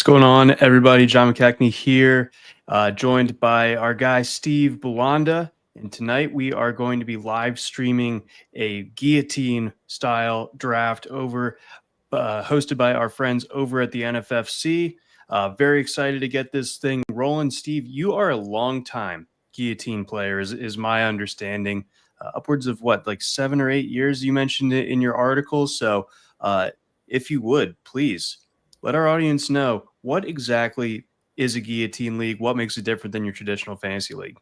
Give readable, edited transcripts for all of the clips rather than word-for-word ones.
going on, everybody? John McKechnie here, joined by our guy Steve Bulanda. And tonight we are going to be live streaming a guillotine style draft hosted by our friends over at the NFFC. Very excited to get this thing rolling. Steve, you are a longtime guillotine player, is my understanding. Upwards of like 7 or 8 years, you mentioned it in your article. So if you would, please let our audience know what exactly is a guillotine league, what makes it different than your traditional fantasy league.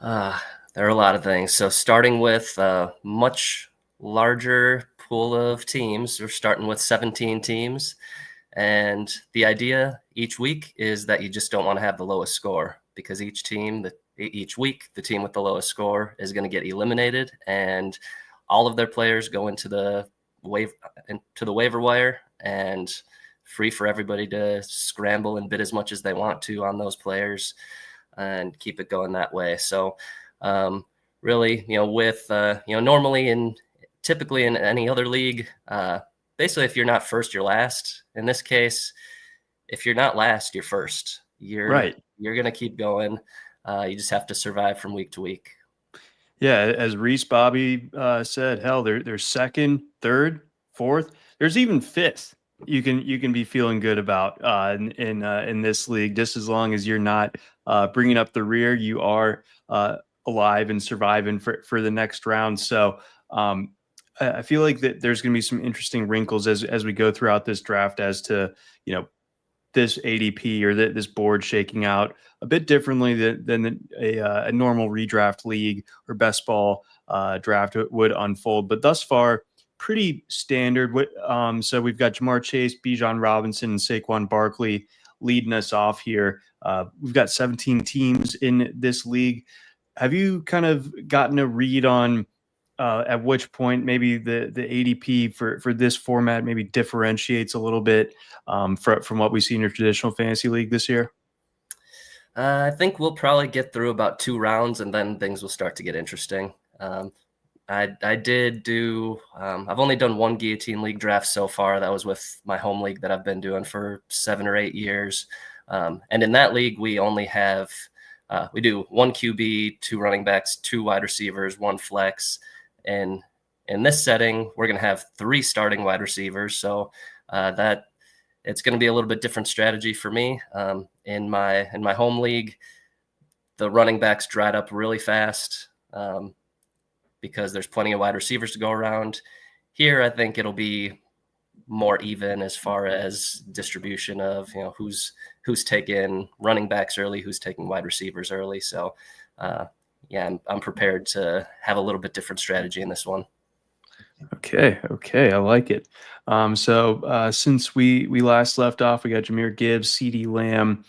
There are a lot of things. So starting with a much larger pool of teams, we're starting with 17 teams. And the idea each week is that you just don't want to have the lowest score, because each week, the team with the lowest score is going to get eliminated, and all of their players go into the waiver wire, and free for everybody to scramble and bid as much as they want to on those players and keep it going that way. So really, with normally typically in any other league, basically if you're not first, you're last. In this case, if you're not last, you're first. You're going to keep going. You just have to survive from week to week. Yeah, as Reese Bobby said, hell, there's second, third, fourth, there's even fifth. You can be feeling good about in this league, just as long as you're not bringing up the rear. You are alive and surviving for the next round. So I feel like that there's going to be some interesting wrinkles as we go throughout this draft as to this ADP or this board shaking out a bit differently than a normal redraft league or best ball draft would unfold. But thus far, pretty standard. So we've got Jamar Chase, Bijan Robinson, and Saquon Barkley leading us off here. We've got 17 teams in this league. Have you kind of gotten a read on at which point maybe the ADP for this format maybe differentiates a little bit from what we see in your traditional fantasy league this year? I think we'll probably get through about 2 rounds, and then things will start to get interesting. I did do, I've only done one guillotine league draft so far. That was with my home league that I've been doing for 7 or 8 years. And in that league, we only have, we do 1 QB, 2 running backs, 2 wide receivers, 1 flex. And in this setting, we're going to have 3 starting wide receivers. So that it's going to be a little bit different strategy for me. In my home league, the running backs dried up really fast. Because there's plenty of wide receivers to go around. Here, I think it'll be more even as far as distribution of who's taking running backs early, who's taking wide receivers early. So I'm prepared to have a little bit different strategy in this one. Okay, I like it. So since we last left off, we got Jahmyr Gibbs, CeeDee Lamb,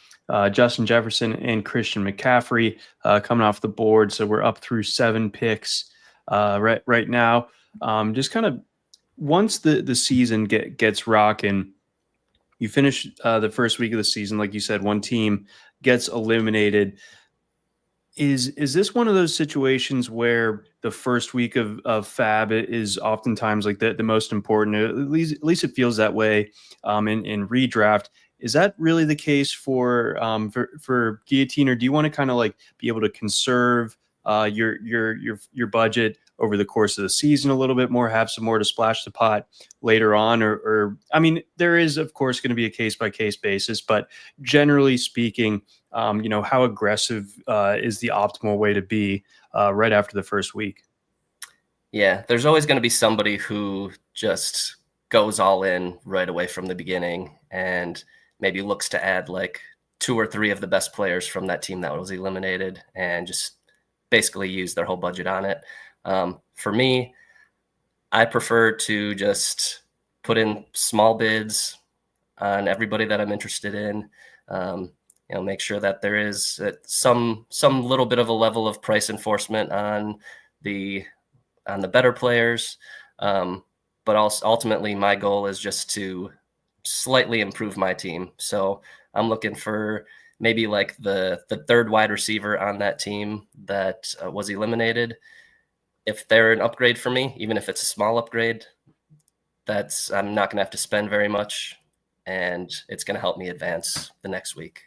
Justin Jefferson, and Christian McCaffrey coming off the board. So we're up through 7 picks right now. Just kind of once the season gets rocking, you finish the first week of the season, like you said, one team gets eliminated. Is this one of those situations where the first week of Fab is oftentimes like the most important? At least it feels that way in redraft. Is that really the case for Guillotine, or do you want to kind of like be able to conserve your budget over the course of the season a little bit more, have some more to splash the pot later on? Or I mean, there is of course going to be a case by case basis, but generally speaking, how aggressive is the optimal way to be right after the first week? Yeah, there's always going to be somebody who just goes all in right away from the beginning and maybe looks to add like 2 or 3 of the best players from that team that was eliminated and just basically use their whole budget on it. For me, I prefer to just put in small bids on everybody that I'm interested in. Make sure that there is some little bit of a level of price enforcement on the better players. But also ultimately my goal is just to slightly improve my team. So I'm looking for maybe like the 3rd wide receiver on that team that was eliminated. If they're an upgrade for me, even if it's a small upgrade, I'm not going to have to spend very much. and it's going to help me advance the next week.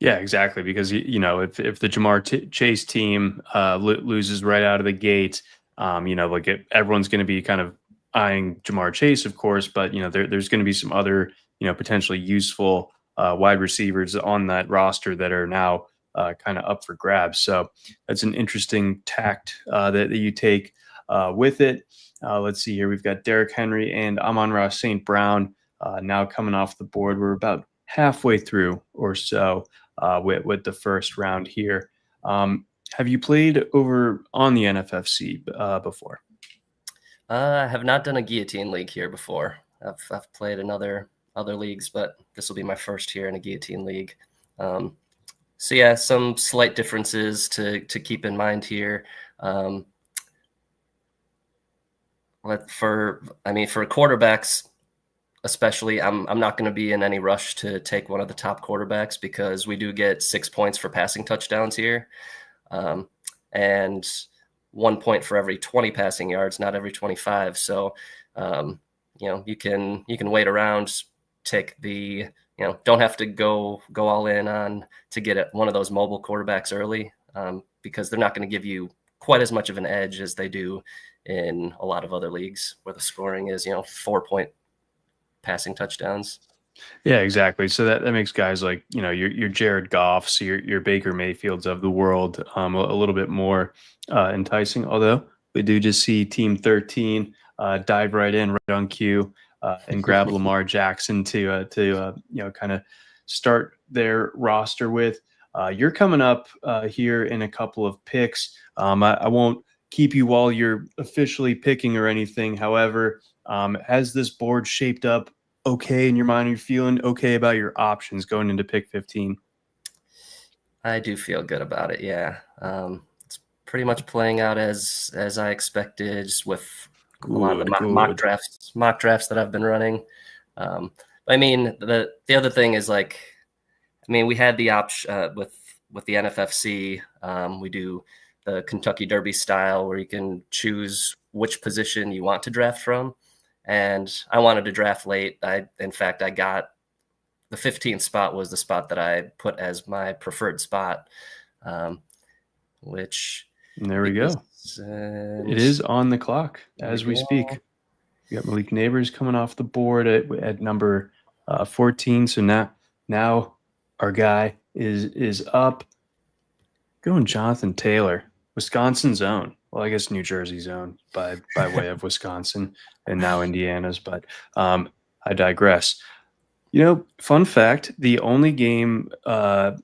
Yeah, exactly. Because if the Chase team loses right out of the gate, everyone's going to be kind of eyeing Jamar Chase, of course, but there's going to be some other potentially useful wide receivers on that roster that are now kind of up for grabs. So that's an interesting tact that you take with it. Let's see here. We've got Derrick Henry and Amon-Ra St. Brown now coming off the board. We're about halfway through or so with the first round here. Have you played over on the NFFC before? I have not done a Guillotine league here before. I've played in other leagues, but this will be my first here in a Guillotine league. So yeah, some slight differences to keep in mind here. For quarterbacks, especially, I'm not going to be in any rush to take one of the top quarterbacks because we do get 6 points for passing touchdowns here, and 1 point for every 20 passing yards, not every 25. So, you can wait around, take the don't have to go all in on to get one of those mobile quarterbacks early, because they're not going to give you quite as much of an edge as they do in a lot of other leagues where the scoring is 4-point passing touchdowns. Yeah, exactly. So that makes guys like your Jared Goffs, your Baker Mayfields of the world a little bit more enticing. Although we do just see Team 13 dive right in, right on cue, and grab Lamar Jackson to kind of start their roster with. You're coming up here in a couple of picks. I won't keep you while you're officially picking or anything. However, has this board shaped up okay in your mind? Are you feeling okay about your options going into pick 15? I do feel good about it. Yeah. It's pretty much playing out as I expected, just with a lot of the mock drafts that I've been running. I mean, the other thing is we had the option with the NFFC. We do the Kentucky Derby style where you can choose which position you want to draft from. And I wanted to draft late. In fact, I got the 15th spot was the spot that I put as my preferred spot, which. And there we go. It is on the clock as we speak. We got Malik Neighbors coming off the board at number 14. So now our guy is up. Going Jonathan Taylor, Wisconsin's own. Well, I guess New Jersey's own by way of Wisconsin and now Indiana's. But I digress. Fun fact: the only Badger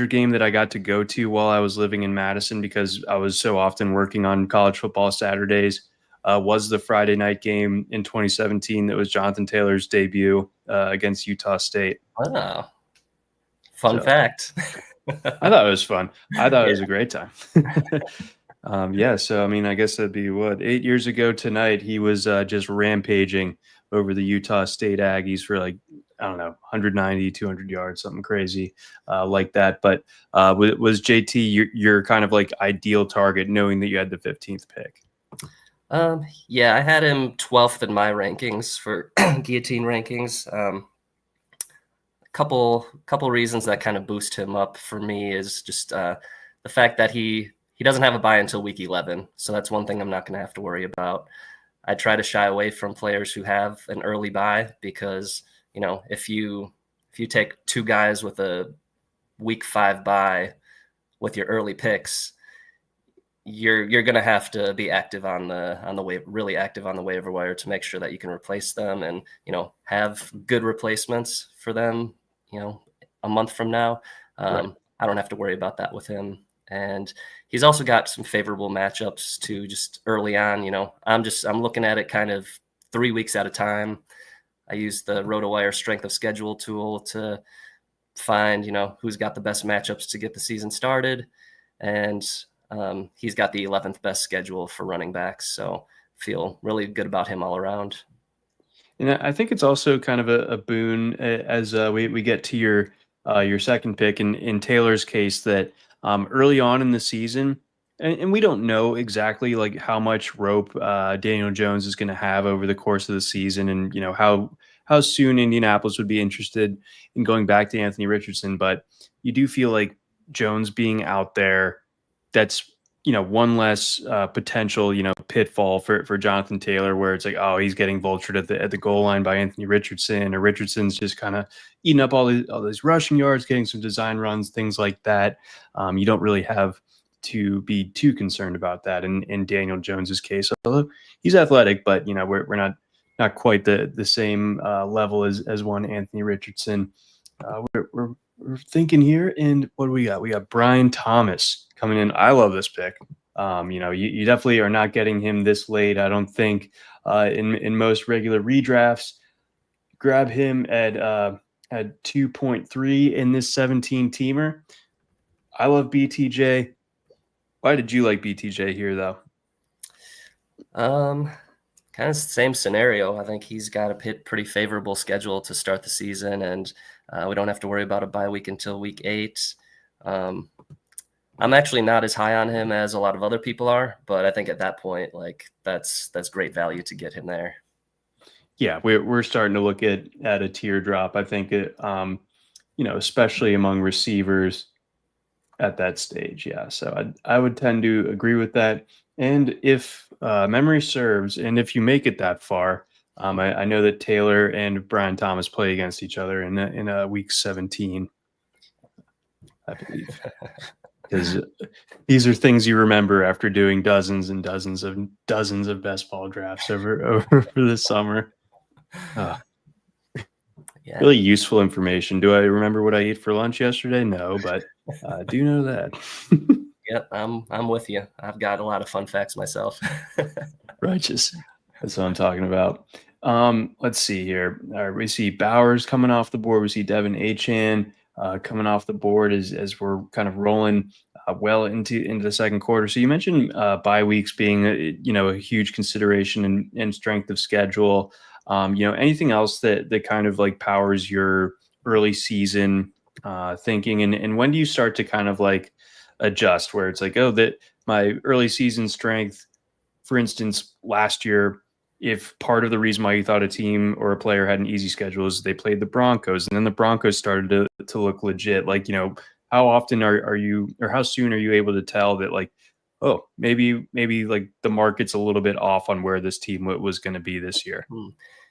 game that I got to go to while I was living in Madison, because I was so often working on college football Saturdays, was the Friday night game in 2017. That was Jonathan Taylor's debut against Utah State. Wow. Fun fact. I thought it was fun. I thought it was a great time. So, I guess that'd be 8 years ago tonight, he was just rampaging over the Utah State Aggies for 190, 200 yards, something crazy like that. But was JT your kind of ideal target, knowing that you had the 15th pick? Yeah, I had him 12th in my rankings for Guillotine rankings. Couple reasons that kind of boost him up for me is just the fact that he doesn't have a bye until week 11. So that's one thing I'm not going to have to worry about. I try to shy away from players who have an early bye because, if you take two guys with a week 5 bye with your early picks, you're going to have to be active really active on the waiver wire to make sure that you can replace them and, have good replacements for them, a month from now. Right. I don't have to worry about that with him. And he's also got some favorable matchups too, just early on. I'm looking at it kind of 3 weeks at a time. I use the RotoWire strength of schedule tool to find, who's got the best matchups to get the season started. And he's got the 11th best schedule for running backs. So feel really good about him all around. And I think it's also kind of a boon as we get to your second pick in Taylor's case that early on in the season, and we don't know exactly how much rope Daniel Jones is going to have over the course of the season, and how how soon Indianapolis would be interested in going back to Anthony Richardson. But you do feel like Jones being out there, that's one less potential pitfall for Jonathan Taylor, where it's like, oh, he's getting vultured at the goal line by Anthony Richardson, or Richardson's just kind of eating up all these rushing yards, getting some design runs, things like that. You don't really have to be too concerned about that in Daniel Jones's case, although he's athletic, but we're not quite the same level as one Anthony Richardson. We're thinking here, and what do we got? We got Brian Thomas coming in. I love this pick. You definitely are not getting him this late, I don't think, in most regular redrafts. Grab him at 2.3 in this 17-teamer. I love BTJ. Why did you like BTJ here, though? Kind of same scenario. I think he's got a pretty favorable schedule to start the season, and we don't have to worry about a bye week until week 8. I'm actually not as high on him as a lot of other people are, but I think at that point, like that's great value to get him there. Yeah, we're starting to look at a teardrop. I think especially among receivers at that stage. Yeah, so I would tend to agree with that. And if memory serves, and if you make it that far, I know that Taylor and Brian Thomas play against each other in week 17, I believe. Because these are things you remember after doing dozens and dozens of best ball drafts over the summer. Yeah. Really useful information. Do I remember what I ate for lunch yesterday? No, but I do know that. Yep, I'm with you. I've got a lot of fun facts myself. Righteous. That's what I'm talking about. Let's see here. All right, we see Bowers coming off the board. We see Devin Achane coming off the board as we're kind of rolling well into the second quarter. So you mentioned bye weeks being a huge consideration in strength of schedule. Anything else that kind of like powers your early season thinking, and when do you start to kind of like adjust where it's like, oh, that my early season strength, for instance, last year, if part of the reason why you thought a team or a player had an easy schedule is they played the Broncos, and then the Broncos started to look legit, like, how often are you, or how soon are you able to tell that, like, oh, maybe like the market's a little bit off on where this team was going to be this year?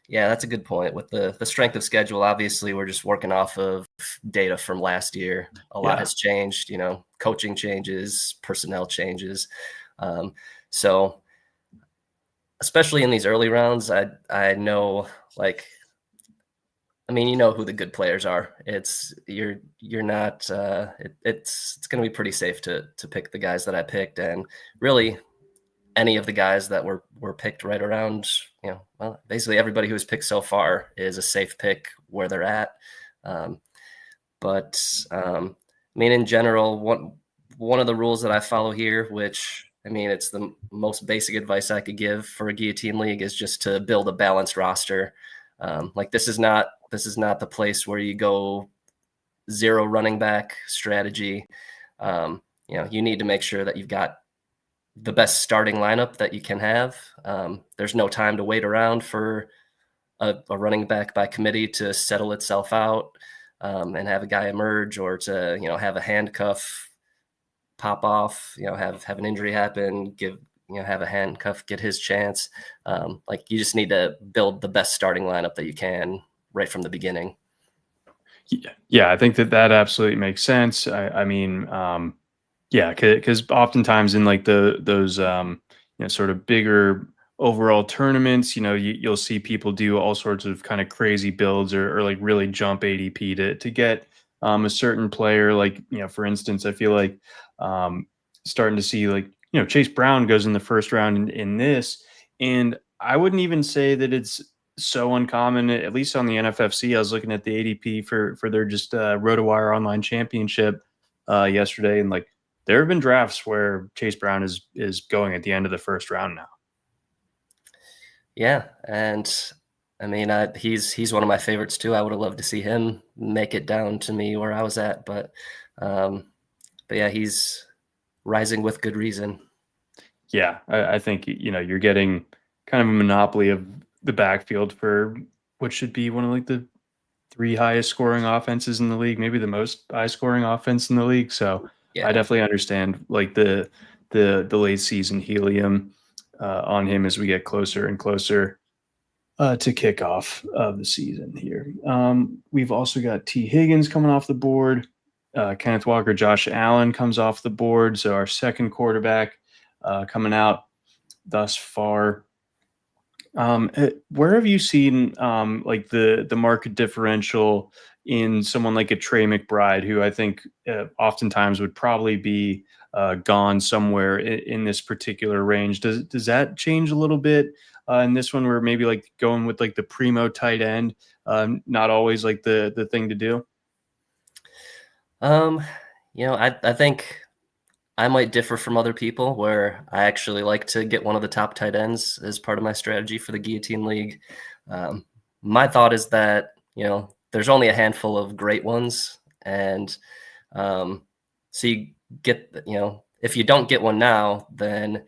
Yeah, that's a good point. With the strength of schedule, obviously we're just working off of data from last year. A lot has changed, coaching changes, personnel changes. So especially in these early rounds, I know, like, I mean, who the good players are. You're not it's going to be pretty safe to pick the guys that I picked, and really any of the guys that were picked right around, well, basically everybody who was picked so far is a safe pick where they're at. But I mean, in general, one of the rules that I follow here, which, I mean, it's the most basic advice I could give for a Guillotine league, is just to build a balanced roster. Like this is not the place where you go zero running back strategy. You need to make sure that you've got the best starting lineup that you can have. There's no time to wait around for a running back by committee to settle itself out and have a guy emerge, or to have a handcuff pop off, have an injury happen, have a handcuff get his chance. Like, you just need to build the best starting lineup that you can right from the beginning. Yeah, I think that absolutely makes sense. I mean, yeah, because oftentimes in like those sort of bigger overall tournaments, you'll see people do all sorts of kind of crazy builds or like really jump ADP to get a certain player. Like, for instance, I feel like starting to see, like, Chase Brown goes in the first round in this, and I wouldn't even say that it's so uncommon, at least on the NFFC. I was looking at the ADP for their just RotoWire online championship yesterday, and like, there have been drafts where Chase Brown is going at the end of the first round now. Yeah, and I mean, he's one of my favorites too. I would have loved to see him make it down to me where I was at, but yeah, he's rising with good reason. Yeah, I think you're getting kind of a monopoly of the backfield for what should be one of like the three highest scoring offenses in the league, maybe the most high scoring offense in the league. So I Yeah. definitely understand like the late season helium on him as we get closer and closer to kickoff of the season here. We've also got T. Higgins coming off the board. Kenneth Walker, Josh Allen comes off the board. So our second quarterback coming out thus far. Where have you seen like the market differential in someone like a Trey McBride, who I think oftentimes would probably be gone somewhere in this particular range? Does that change a little bit in this one, where maybe like going with like the primo tight end, not always like the thing to do? Um, I think I might differ from other people where I actually like to get one of the top tight ends as part of my strategy for the Guillotine League. Um, my thought is that, there's only a handful of great ones. And so you get, if you don't get one now, then,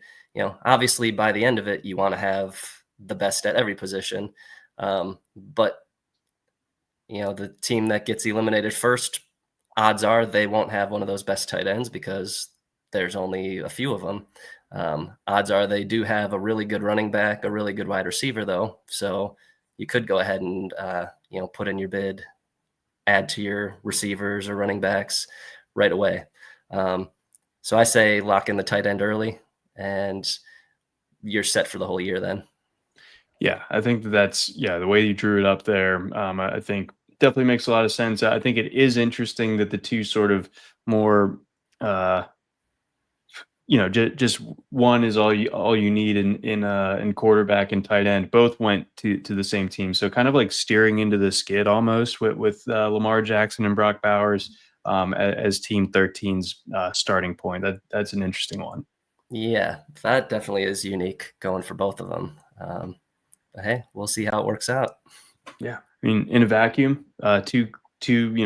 obviously by the end of it, you want to have the best at every position. But, the team that gets eliminated first, odds are they won't have one of those best tight ends because there's only a few of them. Odds are they do have a really good running back, a really good wide receiver, though. So you could go ahead and put in your bid, add to your receivers or running backs right away. So I say lock in the tight end early, and you're set for the whole year then. Yeah, I think that's the way you drew it up there. I think definitely makes a lot of sense. I think it is interesting that the two sort of more uh, just one is all you need in quarterback and tight end. Both went to the same team, so kind of like steering into the skid almost with Lamar Jackson and Brock Bowers as Team 13's starting point. That's an interesting one. Yeah, that definitely is unique going for both of them. But hey, we'll see how it works out. Yeah, I mean, in a vacuum, two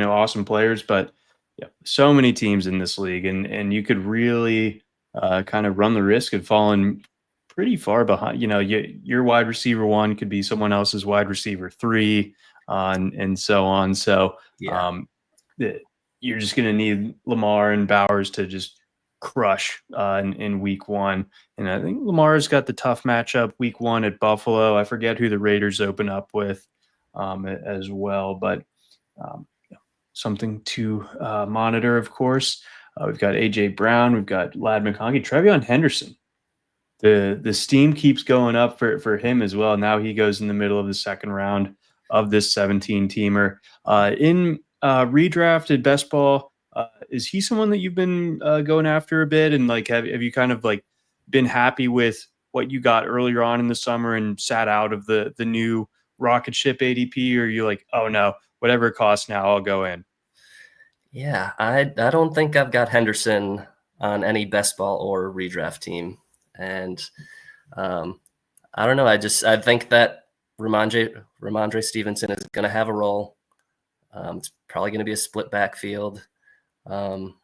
awesome players, but yeah, so many teams in this league, and you could really kind of run the risk of falling pretty far behind. Your wide receiver one could be someone else's wide receiver three, and so on. So Yeah. you're just going to need Lamar and Bowers to just crush in week one. And I think Lamar's got the tough matchup week one at Buffalo. I forget who the Raiders open up with as well, but something to monitor, of course. We've got A.J. Brown. We've got Lad McConkey. Trevion Henderson. The steam keeps going up for him as well. Now he goes in the middle of the second round of this 17-teamer. In redrafted best ball, is he someone that you've been going after a bit? And like, have you kind of like been happy with what you got earlier on in the summer and sat out of the new rocket ship ADP? Or you're like, oh no, whatever it costs now, I'll go in? Yeah, I don't think I've got Henderson on any best ball or redraft team. And I don't know. I think that Ramondre Stevenson is going to have a role. It's probably going to be a split backfield. Yeah,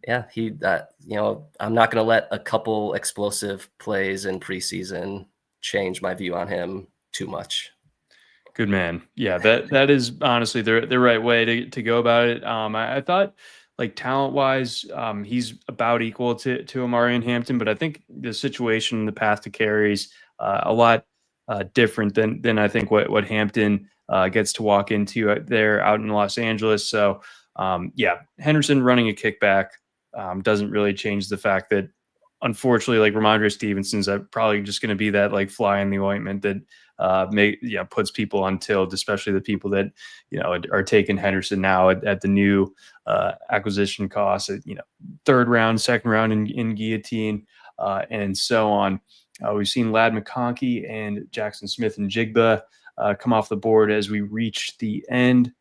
I'm not going to let a couple explosive plays in preseason change my view on him too much. Good man. Yeah, that is honestly the right way to go about it. I thought like talent wise, he's about equal to Amari and Hampton, but I think the situation, the path to carries, a lot different than I think what Hampton gets to walk into there out in Los Angeles. So yeah, Henderson running a kickback doesn't really change the fact that unfortunately, like Ramondre Stevenson's probably just going to be that like fly in the ointment that puts people on tilt, especially the people that are taking Henderson now at the new acquisition cost at third round, second round in Guillotine, and so on. We've seen Lad McConkey and Jackson Smith and Jigba come off the board as we reach the end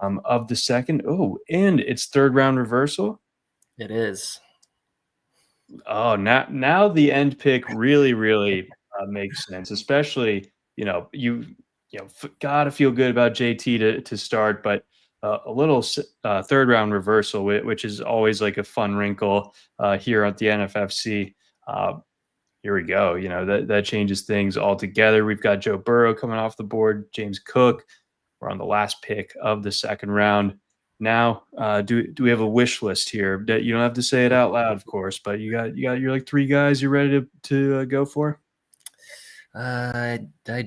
of the second. Oh, and it's third round reversal. It is. Oh, now the end pick really makes sense, especially gotta feel good about JT to start, but a little third round reversal, which is always like a fun wrinkle here at the NFFC. here we go. That changes things altogether. We've got Joe Burrow coming off the board, James Cook. We're on the last pick of the second round. Now, do we have a wish list here? That you don't have to say it out loud, of course, but you got your like 3 guys you're ready to go for? I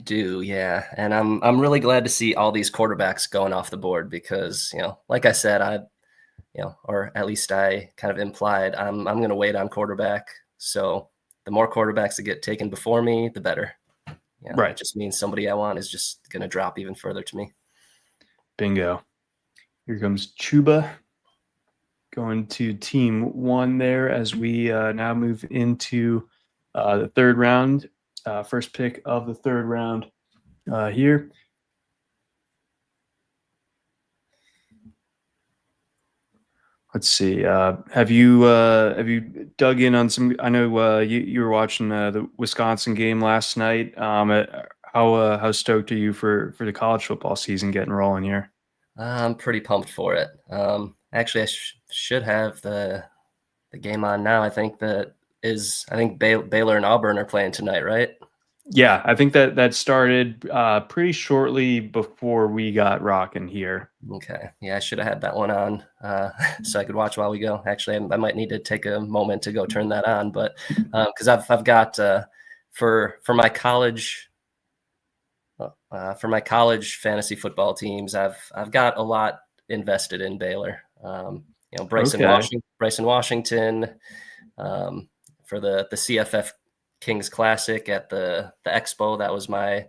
do, yeah, and I'm really glad to see all these quarterbacks going off the board because like I said, or at least I kind of implied, I'm going to wait on quarterback. So the more quarterbacks that get taken before me, the better. Right. It just means somebody I want is just going to drop even further to me. Bingo. Here comes Chuba going to team 1 there as we now move into the third round. First pick of the third round here. Let's see. Have you dug in on some? I know you were watching the Wisconsin game last night. How stoked are you for the college football season getting rolling here? I'm pretty pumped for it. Actually, I should have the game on now. I think Baylor and Auburn are playing tonight, right? Yeah, I think that started pretty shortly before we got rocking here. Okay. Yeah, I should have had that one on so I could watch while we go. Actually, I might need to take a moment to go turn that on, but because I've got for my college fantasy football teams, I've got a lot invested in Baylor. Bryson Washington for the CFF Kings Classic at the Expo. That was my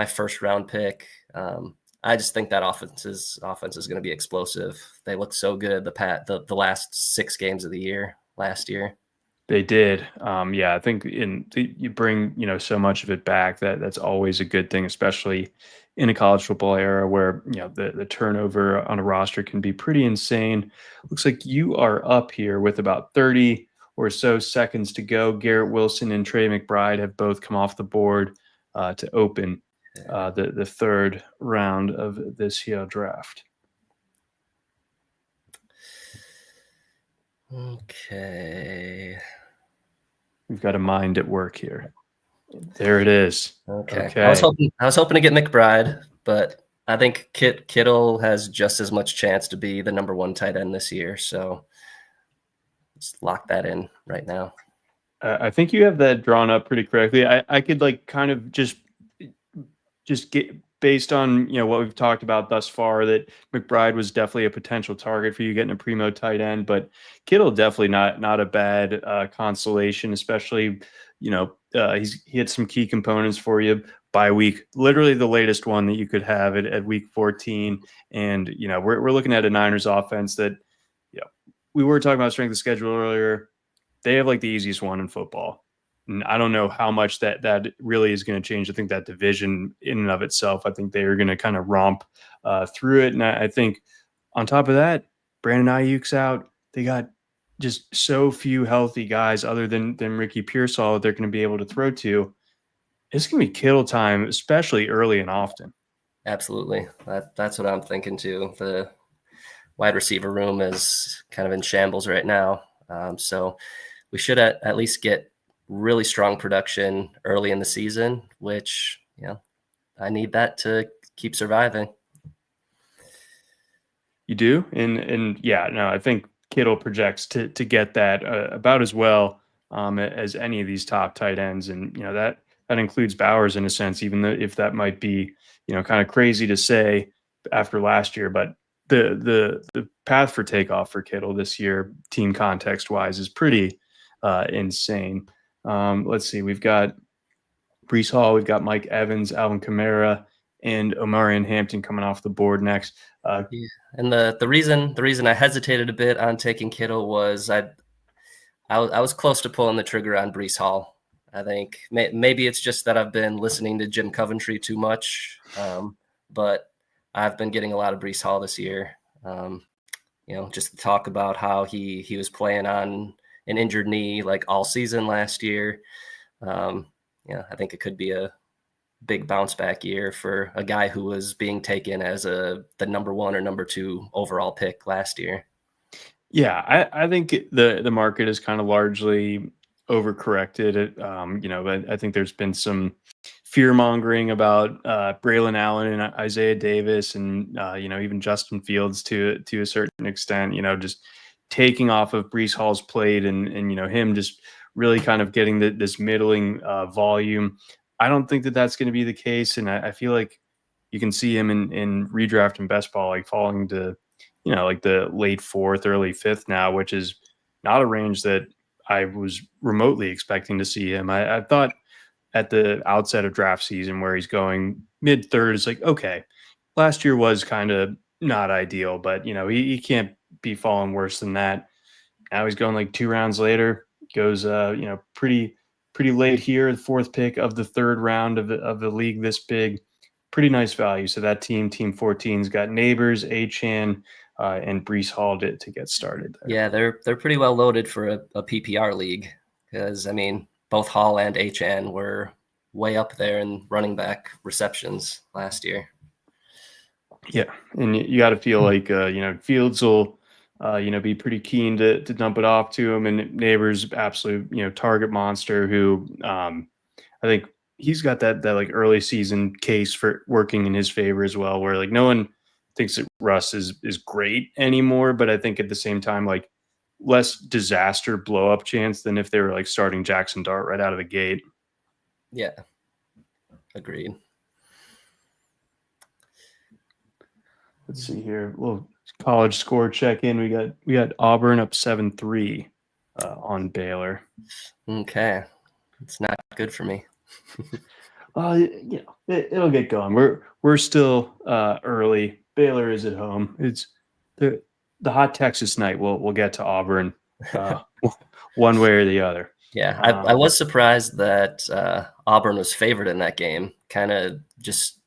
first round pick. I just think that offense is going to be explosive. They look so good the last 6 games of the year last year. They did. I think you bring so much of it back that's always a good thing, especially in a college football era where the turnover on a roster can be pretty insane. Looks like you are up here with about 30 or so seconds to go. Garrett Wilson and Trey McBride have both come off the board to open the third round of this here draft. Okay. We've got a mind at work here. There it is. Okay. I was hoping to get McBride, but I think Kittle has just as much chance to be the number 1 tight end this year. So let's lock that in right now. I think you have that drawn up pretty correctly. I could kind of just get based on what we've talked about thus far, that McBride was definitely a potential target for you getting a primo tight end, but Kittle definitely not a bad consolation, especially he had some key components for you by week, literally the latest one that you could have at week 14, and we're looking at a Niners offense that we were talking about strength of schedule earlier. They have the easiest one in football. And I don't know how much that really is going to change. I think that division in and of itself, I think they are going to kind of romp through it. And I think on top of that, Brandon Ayuk's out. They got just so few healthy guys other than Ricky Pearsall that they're going to be able to throw to. It's going to be Kittle time, especially early and often. Absolutely. That's what I'm thinking too. The wide receiver room is kind of in shambles right now. So we should at least get really strong production early in the season, which I need that to keep surviving. You do, and I think Kittle projects to get that about as well as any of these top tight ends, and that includes Bowers in a sense, even though if that might be kind of crazy to say after last year, but the path for takeoff for Kittle this year, team context wise, is pretty insane. Let's see. We've got Breece Hall. We've got Mike Evans, Alvin Kamara, and Omarion Hampton coming off the board next. And the reason I hesitated a bit on taking Kittle was I was close to pulling the trigger on Breece Hall. I think maybe it's just that I've been listening to Jim Coventry too much, but I've been getting a lot of Breece Hall this year. Just to talk about how he was playing on an injured knee all season last year. I think it could be a big bounce back year for a guy who was being taken as the number 1 or number 2 overall pick last year. Yeah, I think the market is kind of largely overcorrected. I think there's been some fear mongering about Braylon Allen and Isaiah Davis, and even Justin Fields to a certain extent. Just taking off of Breece Hall's plate, and him just really kind of getting this middling volume. I don't think that that's going to be the case, and I feel like you can see him in redraft and best ball like falling to like the late 4th, early 5th now, which is not a range that I was remotely expecting to see him. I thought at the outset of draft season where he's going mid 3rd is like, okay, last year was kind of not ideal, but he can't be falling worse than that. Now he's going like 2 rounds later, goes pretty late here, the 4th pick of the 3rd round of the league this big. Pretty nice value. So that team 14's got Neighbors, Achane, and Breece Hall to get started there. Yeah, they're pretty well loaded for a PPR league, because I mean both Hall and Achane were way up there in running back receptions last year. Yeah, and you got to feel like Fields will be pretty keen to dump it off to him, and Neighbors absolute target monster who I think he's got that like early season case for working in his favor as well, where like no one thinks that Russ is great anymore, but I think at the same time like less disaster blow up chance than if they were like starting Jackson Dart right out of the gate. Yeah, agreed. Let's see here. Little college score check in. We got Auburn up 7-3 on Baylor. Okay, it's not good for me. It'll get going. We're still early. Baylor is at home. It's the hot Texas night. We'll get to Auburn one way or the other. Yeah, I was surprised that Auburn was favored in that game. Kind of just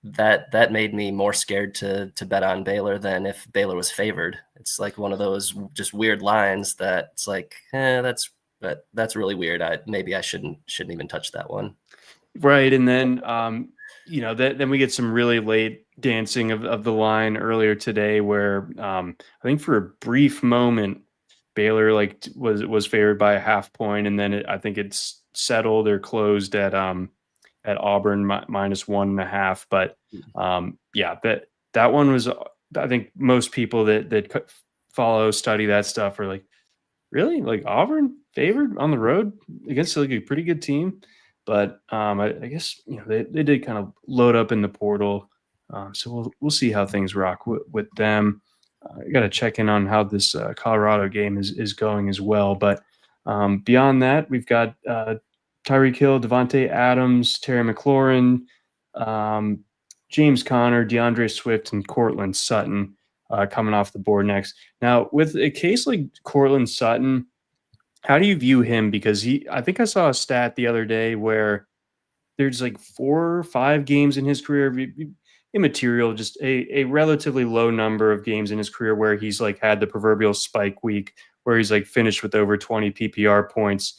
that made me more scared to bet on Baylor than if Baylor was favored. It's like one of those just weird lines that it's like, that's really weird. Maybe I shouldn't even touch that one. Right, and then then we get some really late dancing of the line earlier today, where I think for a brief moment Baylor was favored by a half point, and then I think it's settled or closed at Auburn minus 1.5. But that one was, I think most people that study that stuff are like, really, like Auburn favored on the road against like a pretty good team. But I guess they did kind of load up in the portal, so we'll see how things rock with them. I got to check in on how this Colorado game is going as well. But beyond that, we've got Tyreek Hill, Devontae Adams, Terry McLaurin, James Conner, DeAndre Swift, and Courtland Sutton coming off the board next. Now, with a case like Courtland Sutton, how do you view him? Because I think I saw a stat the other day where there's like 4 or 5 games in his career, immaterial, just a relatively low number of games in his career where he's like had the proverbial spike week where he's like finished with over 20 PPR points.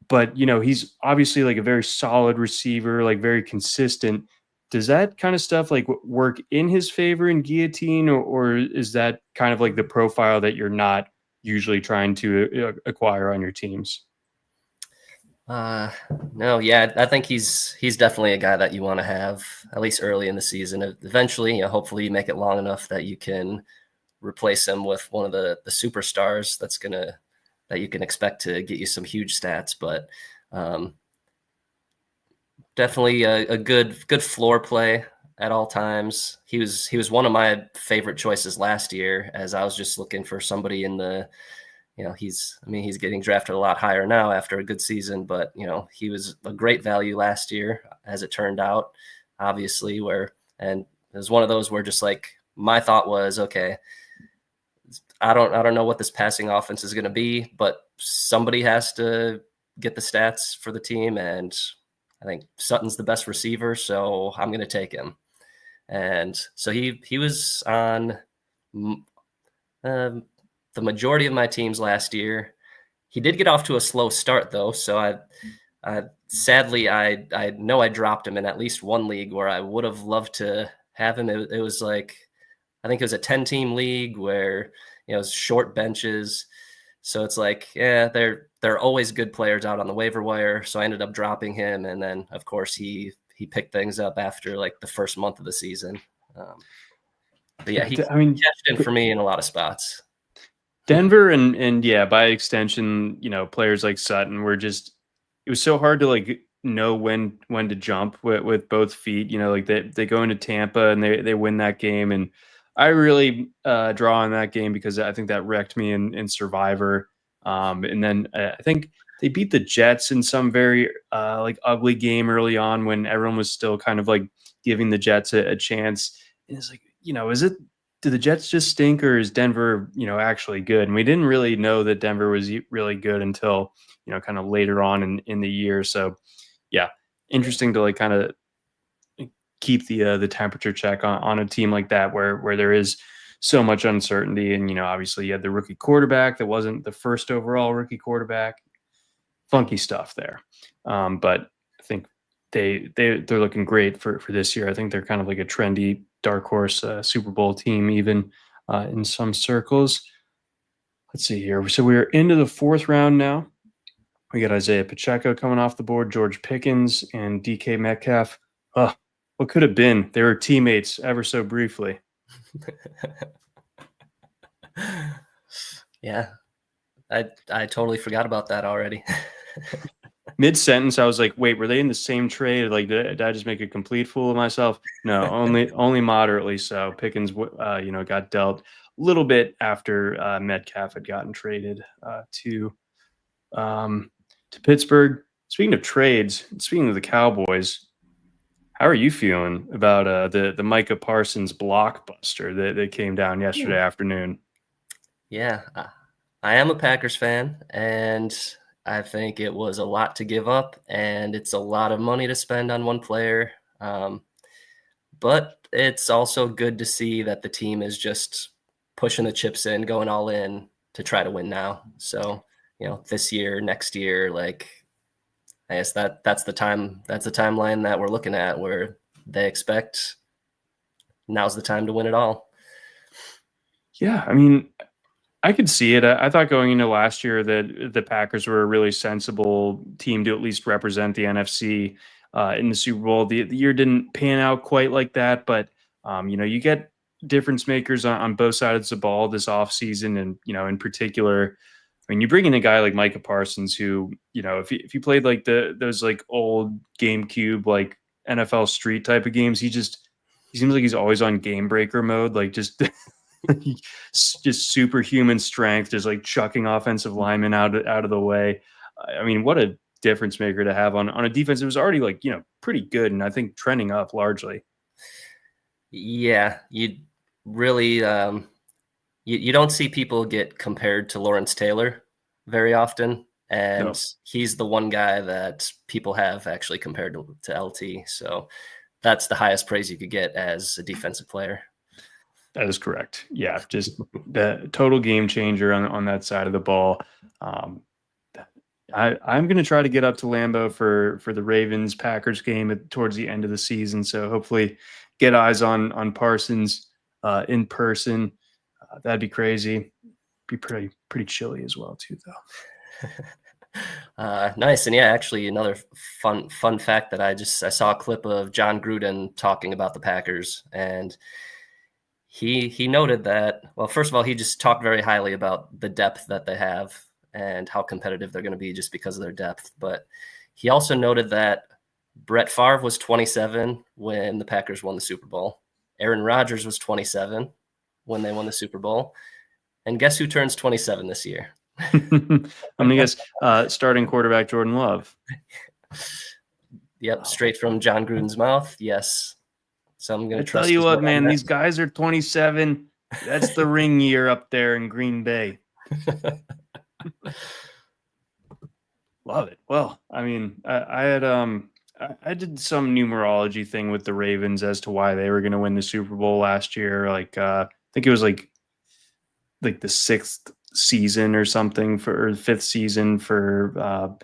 But, he's obviously like a very solid receiver, like very consistent. Does that kind of stuff like work in his favor in Guillotine, or is that kind of like the profile that you're not usually trying to acquire on your teams? No, yeah, I think he's definitely a guy that you want to have at least early in the season. Eventually, hopefully you make it long enough that you can replace him with one of the superstars that you can expect to get you some huge stats. But definitely a good floor play at all times. He was one of my favorite choices last year, as I was just looking for somebody in the, he's getting drafted a lot higher now after a good season, but he was a great value last year, as it turned out, obviously, and it was one of those where just like my thought was, okay, I don't know what this passing offense is going to be, but somebody has to get the stats for the team, and I think Sutton's the best receiver, so I'm going to take him. And so he was on the majority of my teams last year. He did get off to a slow start though, so sadly I know I dropped him in at least one league where I would have loved to have him. It was like, I think it was a 10-team league where it was short benches, so it's like, yeah, they're there are always good players out on the waiver wire. So I ended up dropping him. And then, of course, he picked things up after like the first month of the season. But yeah, he cashed in for me in a lot of spots. Denver and yeah, by extension, players like Sutton were just, it was so hard to like know when to jump with both feet. Like they go into Tampa and they win that game, and I really draw on that game because I think that wrecked me in Survivor. And then I think they beat the Jets in some very like ugly game early on when everyone was still kind of like giving the Jets a chance. And it's like, do the Jets just stink, or is Denver, actually good? And we didn't really know that Denver was really good until, kind of later on in the year. So yeah, interesting to like kind of keep the temperature check on a team like that where there is so much uncertainty. And, obviously you had the rookie quarterback that wasn't the first overall rookie quarterback. Funky stuff there. But I think they're looking great for this year. I think they're kind of like a trendy dark horse Super Bowl team, even in some circles. Let's see here. So we're into the fourth round now. We got Isaiah Pacheco coming off the board, George Pickens, and DK Metcalf. What could have been? They were teammates ever so briefly. Yeah, I totally forgot about that already. Mid-sentence, I was like, wait, were they in the same trade? Like, did I just make a complete fool of myself? No, only moderately so. Pickens, got dealt a little bit after Metcalf had gotten traded to Pittsburgh. Speaking of trades, speaking of the Cowboys, how are you feeling about the Micah Parsons blockbuster that came down yesterday afternoon? Yeah, I am a Packers fan, and I think it was a lot to give up, and it's a lot of money to spend on one player. But it's also good to see that the team is just pushing the chips in, going all in to try to win now. So, this year, next year, like, I guess that's the timeline that we're looking at, where they expect now's the time to win it all. Yeah, I mean, I could see it. I thought going into last year that the Packers were a really sensible team to at least represent the NFC in the Super Bowl. The year didn't pan out quite like that, but you get difference makers on both sides of the ball this offseason, and in particular, I mean, you bring in a guy like Micah Parsons, who if you played like those like old GameCube like NFL Street type of games, he seems like he's always on game breaker mode, like just. Just superhuman strength, just like chucking offensive linemen out of the way. I mean, what a difference maker to have on a defense that was already like pretty good, and I think trending up largely. Yeah, you really you don't see people get compared to Lawrence Taylor very often, and No. He's the one guy that people have actually compared to LT. So that's the highest praise you could get as a defensive player. That is correct. Yeah, just the total game changer on that side of the ball. I'm going to try to get up to Lambeau for the Ravens Packers game towards the end of the season. So hopefully get eyes on Parsons in person. That'd be crazy. Be pretty chilly as well too, though. Nice. And yeah, actually another fun fact that I saw a clip of John Gruden talking about the Packers, and he noted that, well, first of all, he just talked very highly about the depth that they have and how competitive they're going to be just because of their depth. But he also noted that Brett Favre was 27 when the Packers won the Super Bowl. Aaron Rodgers was 27 when they won the Super Bowl. And guess who turns 27 this year? I'm going to guess starting quarterback Jordan Love. Yep, straight from John Gruden's mouth. Yes. So I'm going to tell you what, man, these guys are 27. That's the ring year up there in Green Bay. Love it. Well, I mean, I did some numerology thing with the Ravens as to why they were going to win the Super Bowl last year. Like, I think it was like the sixth season or something or the fifth season for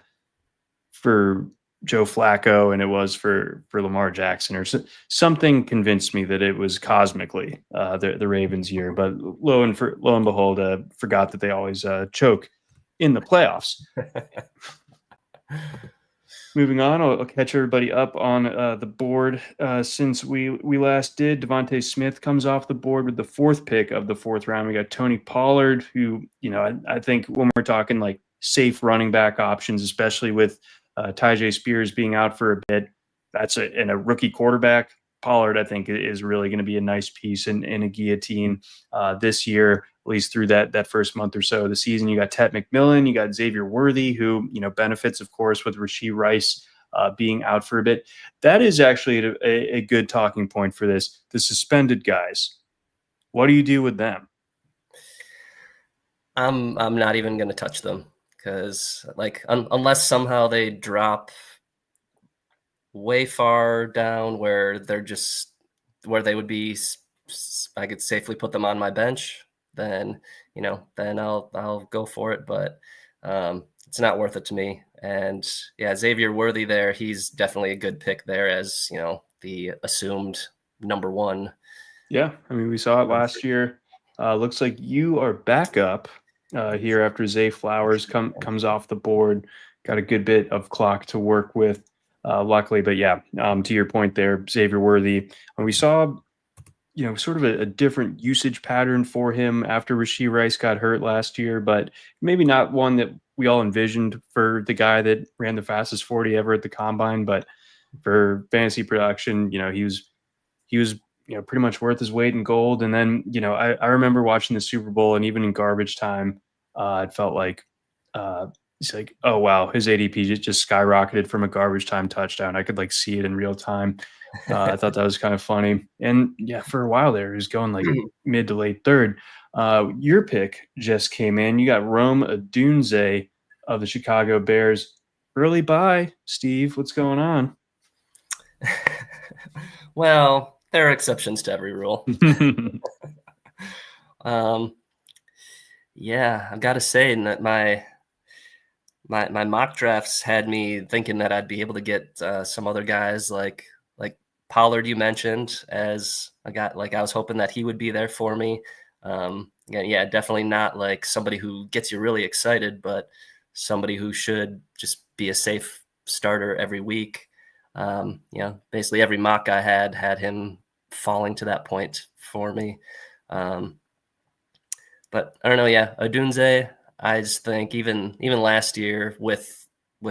Joe Flacco, and it was for Lamar Jackson, or something convinced me that it was cosmically the Ravens year. But lo and behold, forgot that they always choke in the playoffs. Moving on, I'll catch everybody up on the board. Since we last did, Devontae Smith comes off the board with the 4th pick of the 4th round. We got Tony Pollard, who, I think when we're talking like safe running back options, especially with Tyjae Spears being out for a bit, that's a rookie quarterback. Pollard, I think, is really going to be a nice piece in a guillotine this year, at least through that first month or so of the season. You got Tet McMillan, you got Xavier Worthy, who benefits, of course, with Rashee Rice being out for a bit. That is actually a good talking point for this. The suspended guys, what do you do with them? I'm not even going to touch them because, like, unless somehow they drop way far down where they would be, I could safely put them on my bench, then I'll go for it. But it's not worth it to me. And yeah, Xavier Worthy there, he's definitely a good pick there as the assumed number 1. Yeah, I mean, we saw it last year. Looks like you are back up here after Zay Flowers comes off the board. Got a good bit of clock to work with, luckily. But yeah, to your point there, Xavier Worthy, and we saw sort of a different usage pattern for him after Rashee Rice got hurt last year, but maybe not one that we all envisioned for the guy that ran the fastest 40 ever at the combine. But for fantasy production, he was pretty much worth his weight in gold. And then, I remember watching the Super Bowl, and even in garbage time, it felt like it's like, oh wow, his ADP just skyrocketed from a garbage time touchdown. I could like see it in real time. I thought that was kind of funny. And yeah, for a while there, he was going like mid to late 3rd. Your pick just came in. You got Rome Odunze of the Chicago Bears. Early buy, Steve. What's going on? Well, there are exceptions to every rule. Yeah, I've got to say that my mock drafts had me thinking that I'd be able to get some other guys like Pollard, you mentioned, as I was hoping that he would be there for me. Yeah, definitely not like somebody who gets you really excited, but somebody who should just be a safe starter every week. Basically every mock I had him falling to that point for me. But I don't know. Yeah, Odunze, I just think even last year with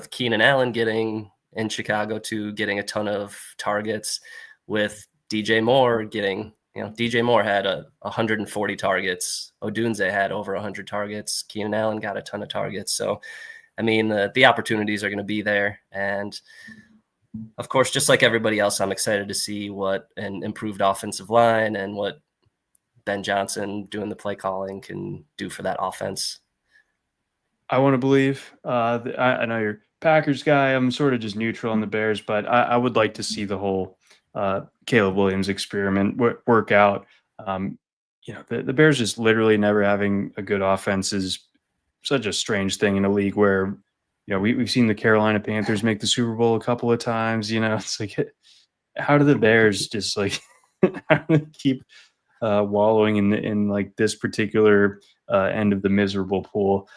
Keenan Allen getting in Chicago getting a ton of targets, with DJ Moore getting, DJ Moore had 140 targets. Odunze had over 100 targets. Keenan Allen got a ton of targets. So, I mean, the opportunities are going to be there. And of course, just like everybody else, I'm excited to see what an improved offensive line and what Ben Johnson doing the play calling can do for that offense. I want to believe. I know you're Packers guy. I'm sort of just neutral on the Bears, but I would like to see the whole Caleb Williams experiment work out. The Bears just literally never having a good offense is such a strange thing in a league where, we've seen the Carolina Panthers make the Super Bowl a couple of times. It's like, how do the Bears just like keep wallowing in like this particular end of the miserable pool?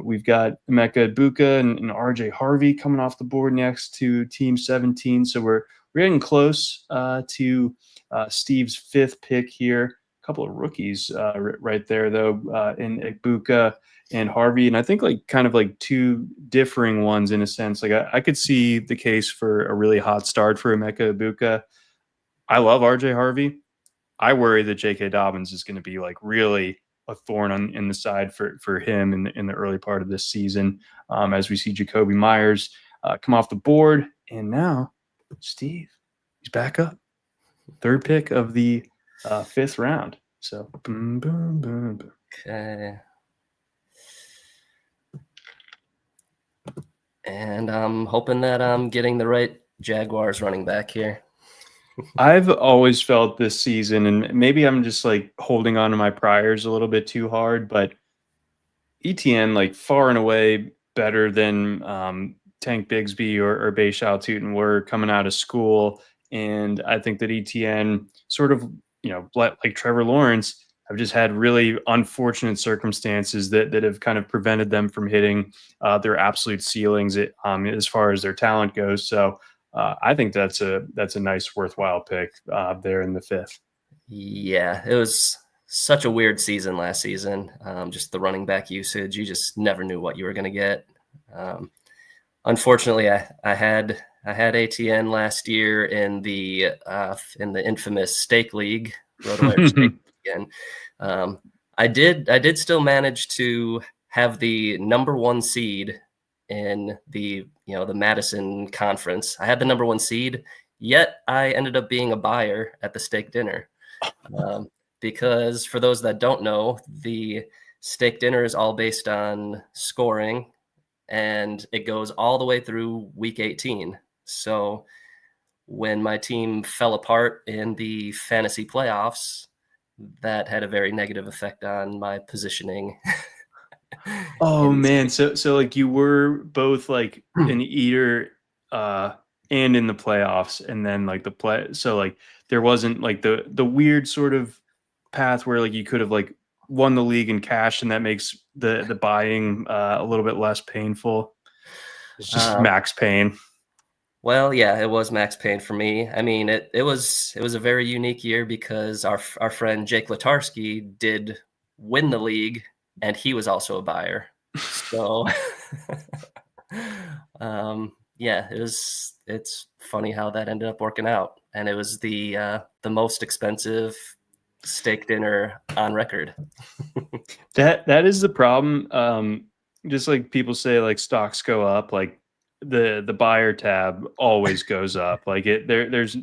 We've got Emeka Egbuka and RJ Harvey coming off the board next to Team 17. So we're getting close to Steve's 5th pick here. A couple of rookies right there, though, in Egbuka and Harvey. And I think like kind of like 2 differing ones in a sense. Like I could see the case for a really hot start for Emeka Egbuka. I love RJ Harvey. I worry that J.K. Dobbins is going to be like really a thorn in the side for him in the early part of this season, as we see Jacoby Myers come off the board. And now Steve, he's back up. 3rd pick of the 5th round. So boom, boom, boom, boom. Okay. And I'm hoping that I'm getting the right Jaguars running back here. I've always felt this season, and maybe I'm just like holding on to my priors a little bit too hard, but ETN like far and away better than Tank Bigsby or Bayshal Tootin were coming out of school. And I think that ETN sort of, like Trevor Lawrence, have just had really unfortunate circumstances that have kind of prevented them from hitting their absolute ceilings as far as their talent goes. So I think that's a nice, worthwhile pick there in the 5th. Yeah, it was such a weird season last season. Just the running back usage, you just never knew what you were going to get. Unfortunately, I had ATN last year in the infamous stake league, RotoWire stake again. I did still manage to have the number 1 seed in the Madison conference. I had the number 1 seed, yet I ended up being a buyer at the stake dinner. Because for those that don't know, the stake dinner is all based on scoring, and it goes all the way through week 18. So when my team fell apart in the fantasy playoffs, that had a very negative effect on my positioning. Oh man, so like you were both like an eater and in the playoffs, and then like so like there wasn't like the weird sort of path where like you could have like won the league in cash, and that makes the buying a little bit less painful. It's just max pain. Well, yeah, it was max pain for me. I mean, it was a very unique year because our friend Jake Latarski did win the league, and he was also a buyer. So, yeah, it's funny how that ended up working out, and it was the most expensive steak dinner on record. That is the problem. Just like people say, like stocks go up, like the buyer tab always goes up. Like there's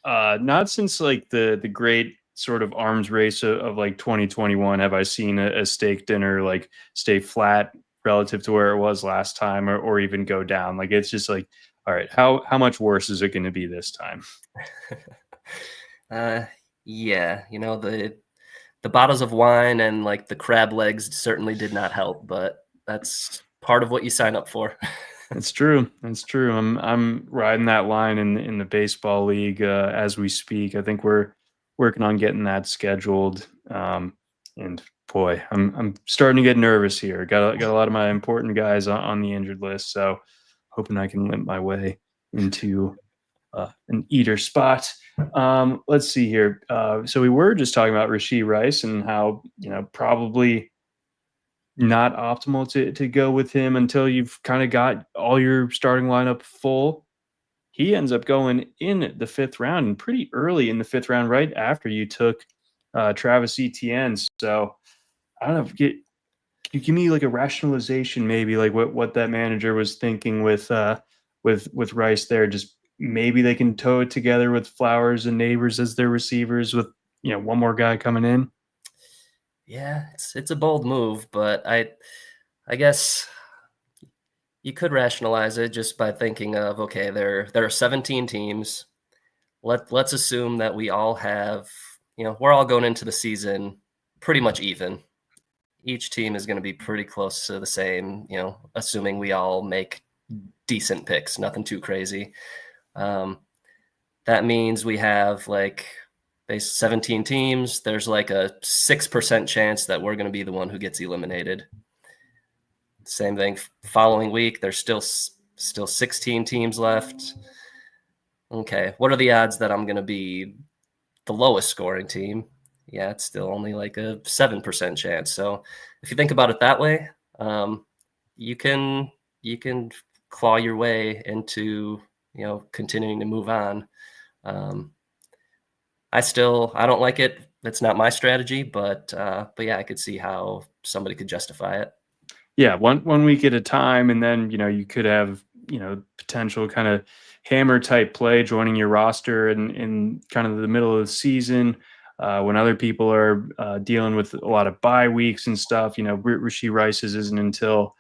not since like the great sort of arms race of like 2021 have I seen a steak dinner like stay flat relative to where it was last time, or even go down. Like it's just like, all right, how much worse is it going to be this time? Yeah, the bottles of wine and like the crab legs certainly did not help, but that's part of what you sign up for. That's true. That's true. I'm riding that line in the baseball league as we speak. I think we're working on getting that scheduled. And boy, I'm starting to get nervous here. Got a lot of my important guys on the injured list, so hoping I can limp my way into an eater spot. Let's see here. So we were just talking about Rashee Rice and how probably not optimal to go with him until you've kind of got all your starting lineup full. He ends up going in the 5th round, and pretty early in the 5th round, right after you took Travis Etienne. So I don't know. Can you give me like a rationalization, maybe like what that manager was thinking with Rice there? Just maybe they can tow it together with Flowers and Neighbors as their receivers, with one more guy coming in. Yeah, it's a bold move, but I guess you could rationalize it just by thinking of, okay, there are 17 teams. Let's assume that we all have, we're all going into the season pretty much even. Each team is going to be pretty close to the same, assuming we all make decent picks, nothing too crazy. That means we have like 17 teams. There's like a 6% chance that we're going to be the one who gets eliminated. Same thing following week. There's still 16 teams left. Okay, what are the odds that I'm going to be the lowest scoring team? Yeah, it's still only like a 7% chance. So if you think about it that way, you can claw your way into continuing to move on. I don't like it. That's not my strategy, but yeah, I could see how somebody could justify it. Yeah, one week at a time, and then you could have potential kind of hammer type play joining your roster in kind of the middle of the season when other people are dealing with a lot of bye weeks and stuff. Rashee Rice's isn't until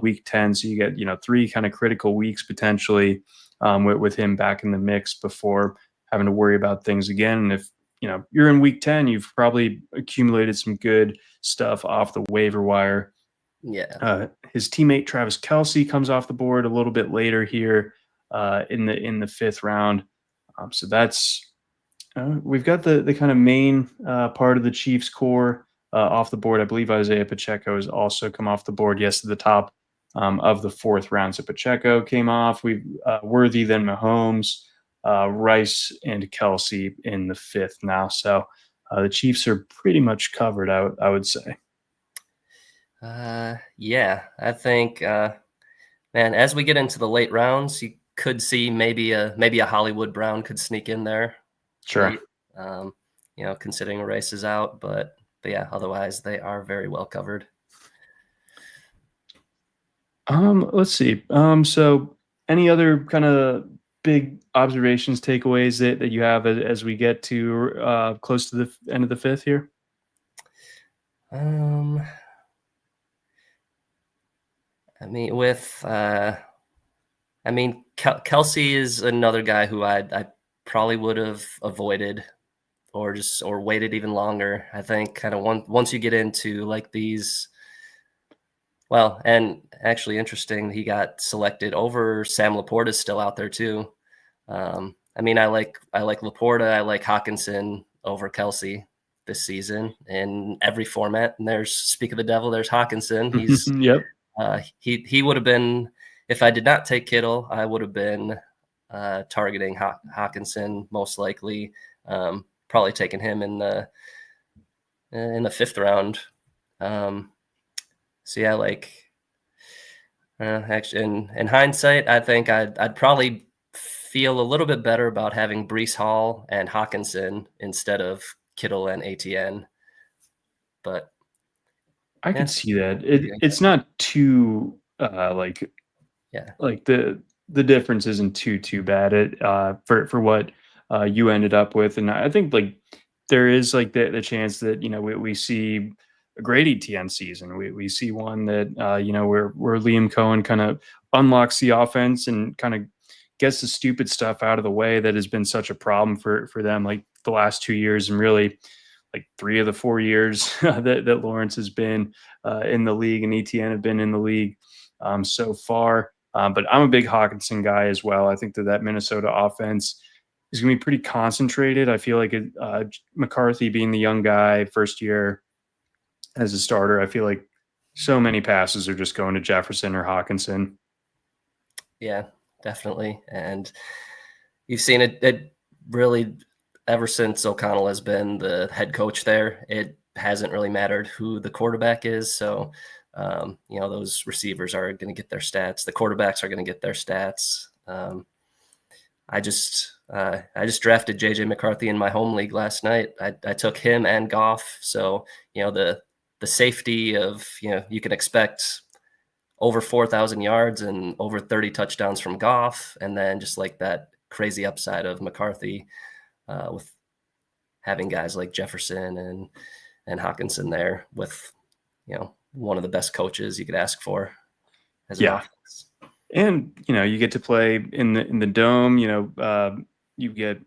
week 10, so you get 3 kind of critical weeks potentially with him back in the mix before having to worry about things again. And if you're in week 10, you've probably accumulated some good stuff off the waiver wire. Yeah. His teammate Travis Kelce comes off the board a little bit later here in the 5th round. So that's We've got the kind of main part of the Chiefs core off the board. I believe Isaiah Pacheco has also come off the board. Yes, to the top of the fourth round. So Pacheco came off. We've Worthy, then Mahomes, Rice, and Kelsey in the fifth now. So the Chiefs are pretty much covered, I would say. Yeah, I think, man, as we get into the late rounds, you could see maybe a Hollywood Brown could sneak in there Sure. late. Considering Rice is out, but yeah, otherwise they are very well covered. Let's see. So any other kind of big observations, takeaways that you have as we get to close to the end of the fifth here? I mean, Kelsey is another guy who I probably would have avoided or waited even longer. I think kind of once you get into like these, well, and actually interesting, he got selected over Sam Laporta is still out there too. I mean, I like Laporta, I like Hawkinson over Kelsey this season in every format. And there's, speak of the devil, there's Hawkinson. He's Yep. he would have been, if I did not take Kittle, I would have been targeting Hawkinson most likely. Probably taking him in the fifth round. So yeah, like actually, in hindsight, I think I'd probably feel a little bit better about having Breece Hall and Hawkinson instead of Kittle and ATN. But I could see that. It's not too like the difference isn't too bad for what you ended up with, and I think like there is like the chance that we see a great ETN season. We see one that where Liam Cohen kind of unlocks the offense and kind of gets the stupid stuff out of the way that has been such a problem for them like the last 2 years, and really like 3 of the 4 years that Lawrence has been in the league and ETN have been in the league so far. But I'm a big Hawkinson guy as well. I think that Minnesota offense is going to be pretty concentrated. I feel like McCarthy being the young guy, first year as a starter, I feel like so many passes are just going to Jefferson or Hawkinson. Yeah, definitely. And you've seen it really ever since O'Connell has been the head coach there. It hasn't really mattered who the quarterback is. So, those receivers are going to get their stats. The quarterbacks are going to get their stats. I just drafted JJ McCarthy in my home league last night. I took him and Goff. So, the safety of, you can expect over 4,000 yards and over 30 touchdowns from Goff. And then just like that crazy upside of McCarthy with having guys like Jefferson and Hawkinson there with, one of the best coaches you could ask for as an offense. And, you get to play in the dome, you get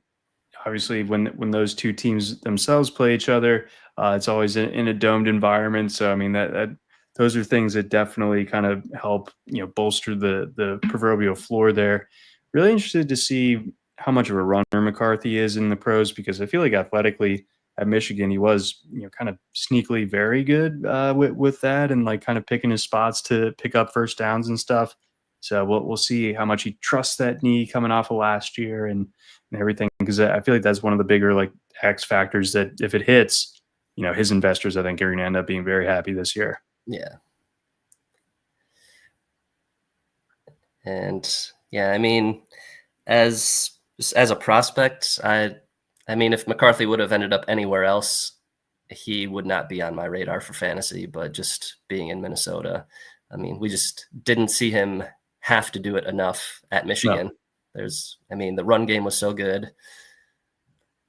obviously when those two teams themselves play each other, it's always in a domed environment. So, I mean, that those are things that definitely kind of help, bolster the proverbial floor there. Really interested to see how much of a runner McCarthy is in the pros, because I feel like athletically at Michigan, he was, kind of sneakily very good with that and like kind of picking his spots to pick up first downs and stuff. So we'll see how much he trusts that knee coming off of last year and everything, because I feel like that's one of the bigger like X factors that if it hits, his investors, I think, are going to end up being very happy this year. Yeah. And yeah, I mean, as a prospect, I mean, if McCarthy would have ended up anywhere else, he would not be on my radar for fantasy. But just being in Minnesota, I mean, we just didn't see him have to do it enough at Michigan. No. The run game was so good.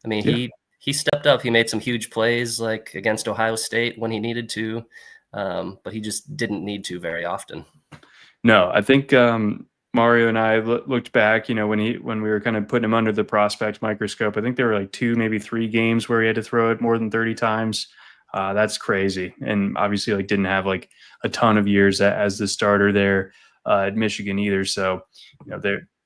I mean, he stepped up. He made some huge plays like against Ohio State when he needed to, but he just didn't need to very often. No, I think Mario and I looked back, when we were kind of putting him under the prospect microscope. I think there were like 2, maybe 3 games where he had to throw it more than 30 times. That's crazy. And obviously like didn't have like a ton of years as the starter there at Michigan either. So,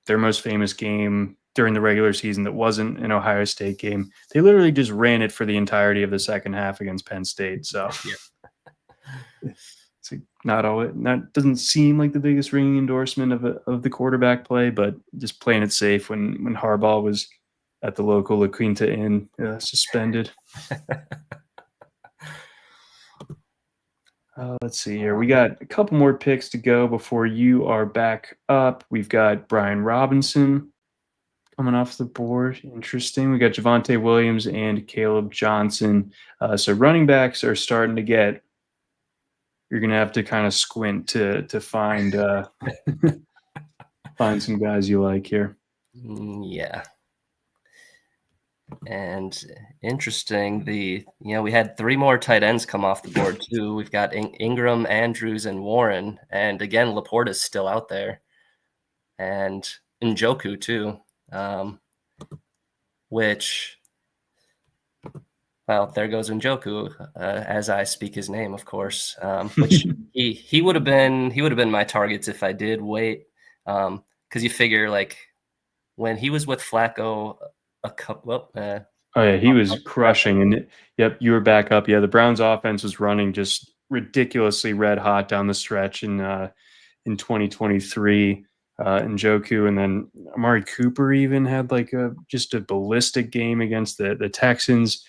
their most famous game during the regular season that wasn't an Ohio State game. They literally just ran it for the entirety of the second half against Penn State. So Yeah. it's like not doesn't seem like the biggest ringing endorsement of the quarterback play, but just playing it safe when Harbaugh was at the local La Quinta Inn suspended. Let's see here. We got a couple more picks to go before you are back up. We've got Brian Robinson coming off the board. Interesting. We got Javonte Williams and Caleb Johnson. So running backs are starting to get. You're gonna have to kind of squint to find find some guys you like here. Yeah. And interesting, we had 3 more tight ends come off the board too. We've got Ingram, Andrews, and Warren, and again, Laporta's still out there, and Njoku too, which, well, there goes Njoku, as I speak his name, of course, which he would have been my targets if I did wait, because you figure like when he was with Flacco. Oh yeah, he was crushing, and yep, you were back up. Yeah, the Browns' offense was running just ridiculously red hot down the stretch in 2023. Njoku, and then Amari Cooper even had like just a ballistic game against the Texans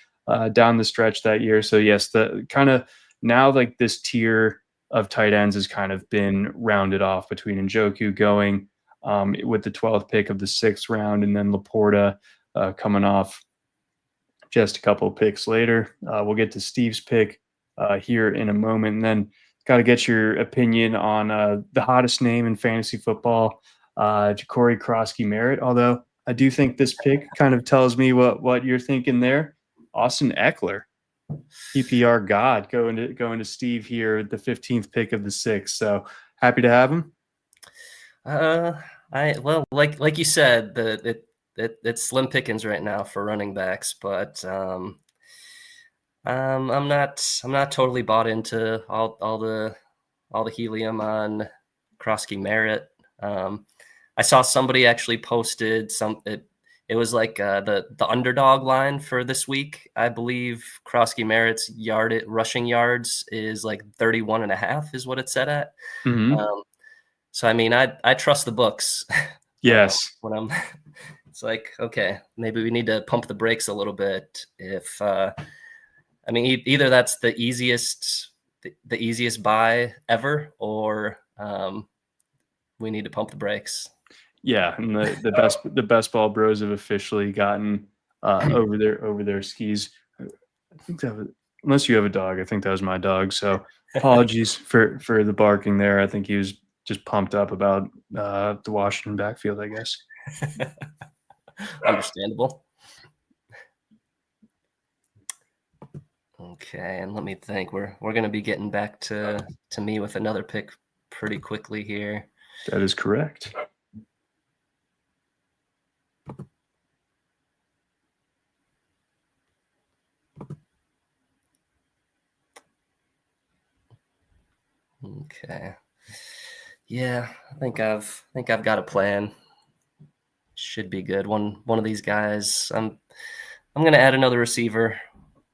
down the stretch that year. So yes, the kind of now like this tier of tight ends has kind of been rounded off between Njoku going with the 12th pick of the 6th round, and then Laporta coming off just a couple of picks later. We'll get to Steve's pick here in a moment, and then got to get your opinion on the hottest name in fantasy football, Ja'Cory Krosky-Merritt. Although I do think this pick kind of tells me what you're thinking there. Austin Eckler, PPR god, going to Steve here, the 15th pick of the 6th. So happy to have him. Like you said, it's slim pickings right now for running backs, but I'm not totally bought into all the helium on Krosky-Merritt. I saw somebody actually posted it was like the underdog line for this week. I believe Krosky-Merritt's rushing yards is like 31.5 is what it said at. Mm-hmm. So I mean, I trust the books. Yes. When it's like, okay, maybe we need to pump the brakes a little bit. If I mean, either that's the easiest buy ever, or we need to pump the brakes. Yeah, and the best ball bros have officially gotten over their skis. I think that was, unless you have a dog, I think that was my dog. So apologies for the barking there. I think he was just pumped up about the Washington backfield, I guess. Understandable. Okay, and let me think. We're going to be getting back to me with another pick pretty quickly here. That is correct. Okay. Yeah, I think I've got a plan. Should be good. One of these guys. I'm going to add another receiver.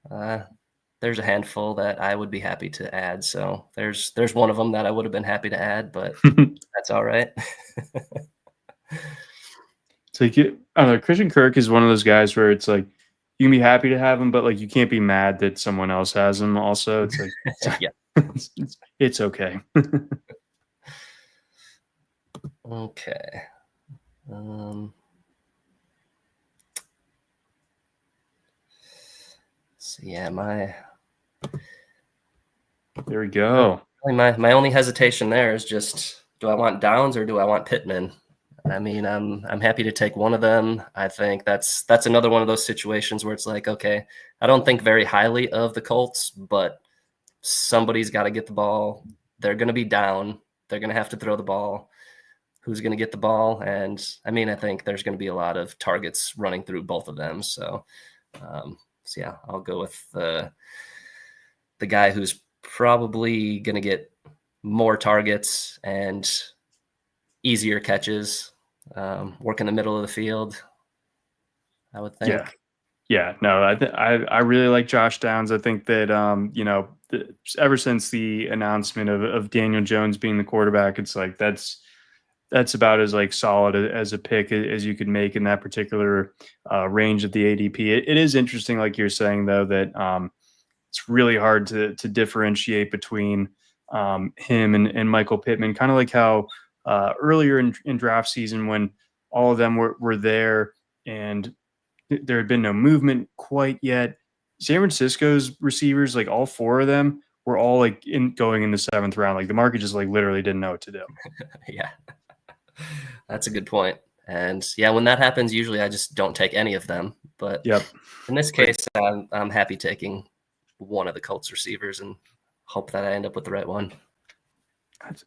There's a handful that I would be happy to add. So there's one of them that I would have been happy to add, but that's all right. It's like, I don't know, Christian Kirk is one of those guys where it's like you can be happy to have him, but like you can't be mad that someone else has him. Also, it's like yeah, it's okay. Okay. So yeah, there we go. My only hesitation there is just, do I want Downs or do I want Pittman? I mean, I'm happy to take one of them. I think that's another one of those situations where it's like, okay, I don't think very highly of the Colts, but somebody's got to get the ball. They're going to be down. They're going to have to throw the ball. Who's going to get the ball? And I mean, I think there's going to be a lot of targets running through both of them. So yeah, I'll go with the guy who's probably going to get more targets and easier catches, work in the middle of the field. I would Yeah. think. Yeah, no, I really like Josh Downs. I think that ever since the announcement of Daniel Jones being the quarterback, it's like that's about as like solid as a pick as you could make in that particular range of the ADP. It is interesting, like you're saying though, that it's really hard to differentiate between him and Michael Pittman. Kind of like how earlier in draft season when all of them were there and there had been no movement quite yet. San Francisco's receivers, like all four of them, were all like going in the 7th round. Like the market just like literally didn't know what to do. Yeah, that's a good point. And yeah, when that happens, usually I just don't take any of them. But Yep. in this case, I'm happy taking one of the Colts receivers and hope that I end up with the right one.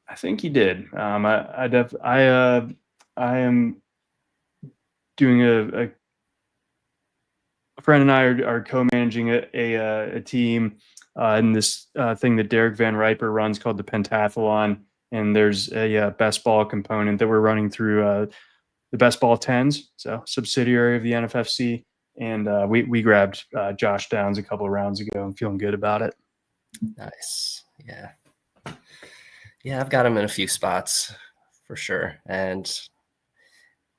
I think you did. I am doing a friend and I are co-managing a team in this thing that Derek Van Riper runs called the Pentathlon, and there's a best ball component that we're running through the Best Ball 10s, so subsidiary of the NFFC, and we grabbed Josh Downs a couple of rounds ago. I'm feeling good about it. Nice, yeah, I've got him in a few spots for sure, and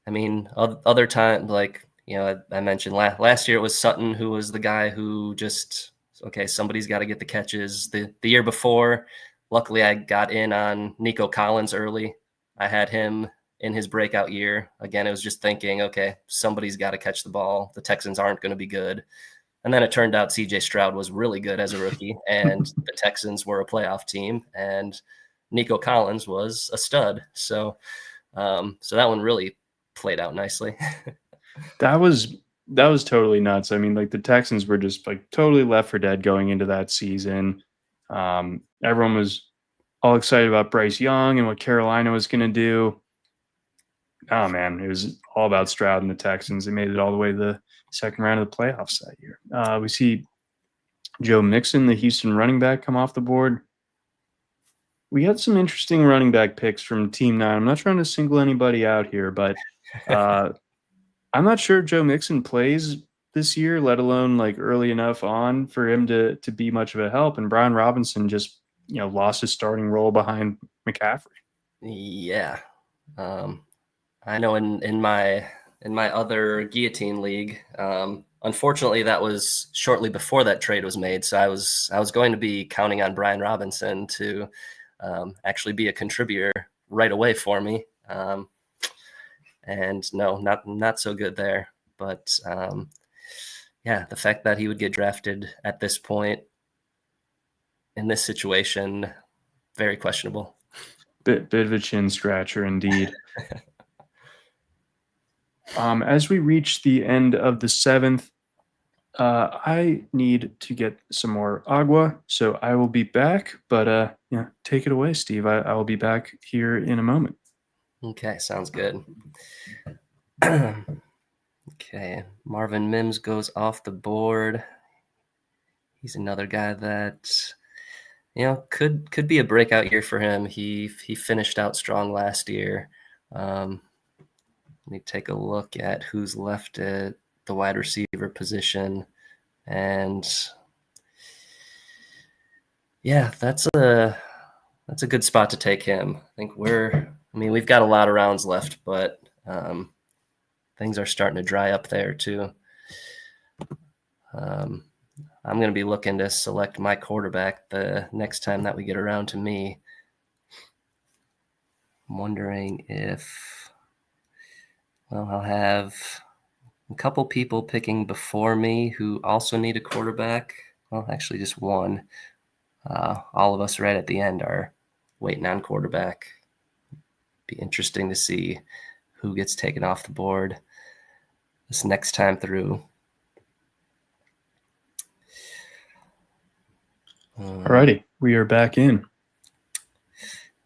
I mean, other time like. I mentioned last year it was Sutton who was the guy who just, okay, somebody's got to get the catches. The year before, luckily I got in on Nico Collins early. I had him in his breakout year. Again, it was just thinking, okay, somebody's got to catch the ball. The Texans aren't going to be good. And then it turned out CJ Stroud was really good as a rookie, and the Texans were a playoff team, and Nico Collins was a stud. So that one really played out nicely. That was totally nuts. I mean, like the Texans were just like totally left for dead going into that season. Everyone was all excited about Bryce Young and what Carolina was going to do. Oh man, it was all about Stroud and the Texans. They made it all the way to the second round of the playoffs that year. We see Joe Mixon, the Houston running back, come off the board. We had some interesting running back picks from Team 9. I'm not trying to single anybody out here, but I'm not sure Joe Mixon plays this year, let alone like early enough on for him to be much of a help. And Brian Robinson just lost his starting role behind McCaffrey. Yeah, I know in my other Guillotine league, unfortunately that was shortly before that trade was made. So I was going to be counting on Brian Robinson to actually be a contributor right away for me. And no, not so good there. But yeah, the fact that he would get drafted at this point in this situation, very questionable. Bit of a chin scratcher indeed. As we reach the end of the 7th, I need to get some more agua, so I will be back. But take it away, Steve. I will be back here in a moment. Okay, sounds good. Okay, Marvin Mims goes off the board. He's another guy that could be a breakout year for him. He finished out strong last year. Let me take a look at who's left at the wide receiver position, and yeah, that's a good spot to take him. I think we've got a lot of rounds left, but things are starting to dry up there too. I'm going to be looking to select my quarterback the next time that we get around to me. I'm wondering if, I'll have a couple people picking before me who also need a quarterback. Well, actually just one. All of us right at the end are waiting on quarterback. Be interesting to see who gets taken off the board this next time through. Alrighty, we are back in.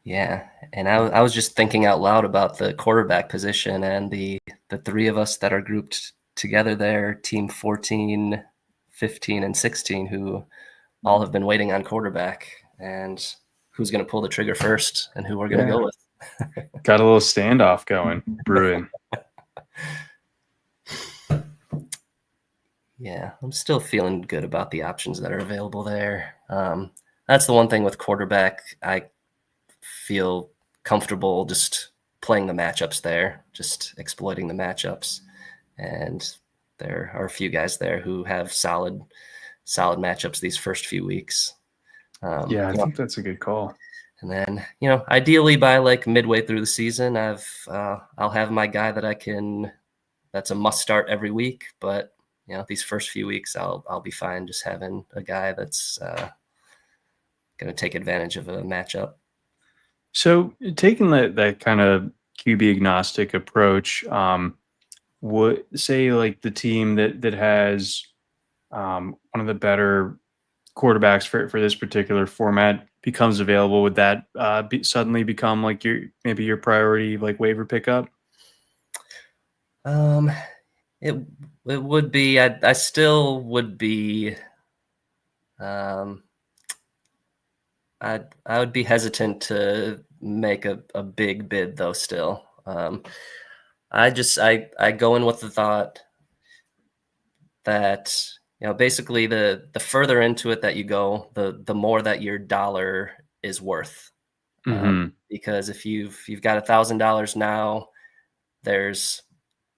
Yeah, and I was just thinking out loud about the quarterback position and the three of us that are grouped together there, team 14, 15, and 16, who all have been waiting on quarterback, and who's going to pull the trigger first and who we're going to go with. Got a little standoff going, brewing. Yeah, I'm still feeling good about the options that are available there. That's the one thing with quarterback. I feel comfortable just playing the matchups there, just exploiting the matchups. And there are a few guys there who have solid matchups these first few weeks. Yeah, I think that's a good call. And then, ideally by like midway through the season, I'll have my guy that's a must start every week. But these first few weeks, I'll be fine just having a guy that's going to take advantage of a matchup. So taking that kind of QB agnostic approach, would say like the team that has one of the better quarterbacks for this particular format becomes available, would that suddenly become like maybe your priority like waiver pickup? Um, it would be. I still would be. Um, I would be hesitant to make a big bid though. Still, I go in with the thought that basically the further into it that you go, the more that your dollar is worth. Hmm. Because if you've got $1,000 now, there's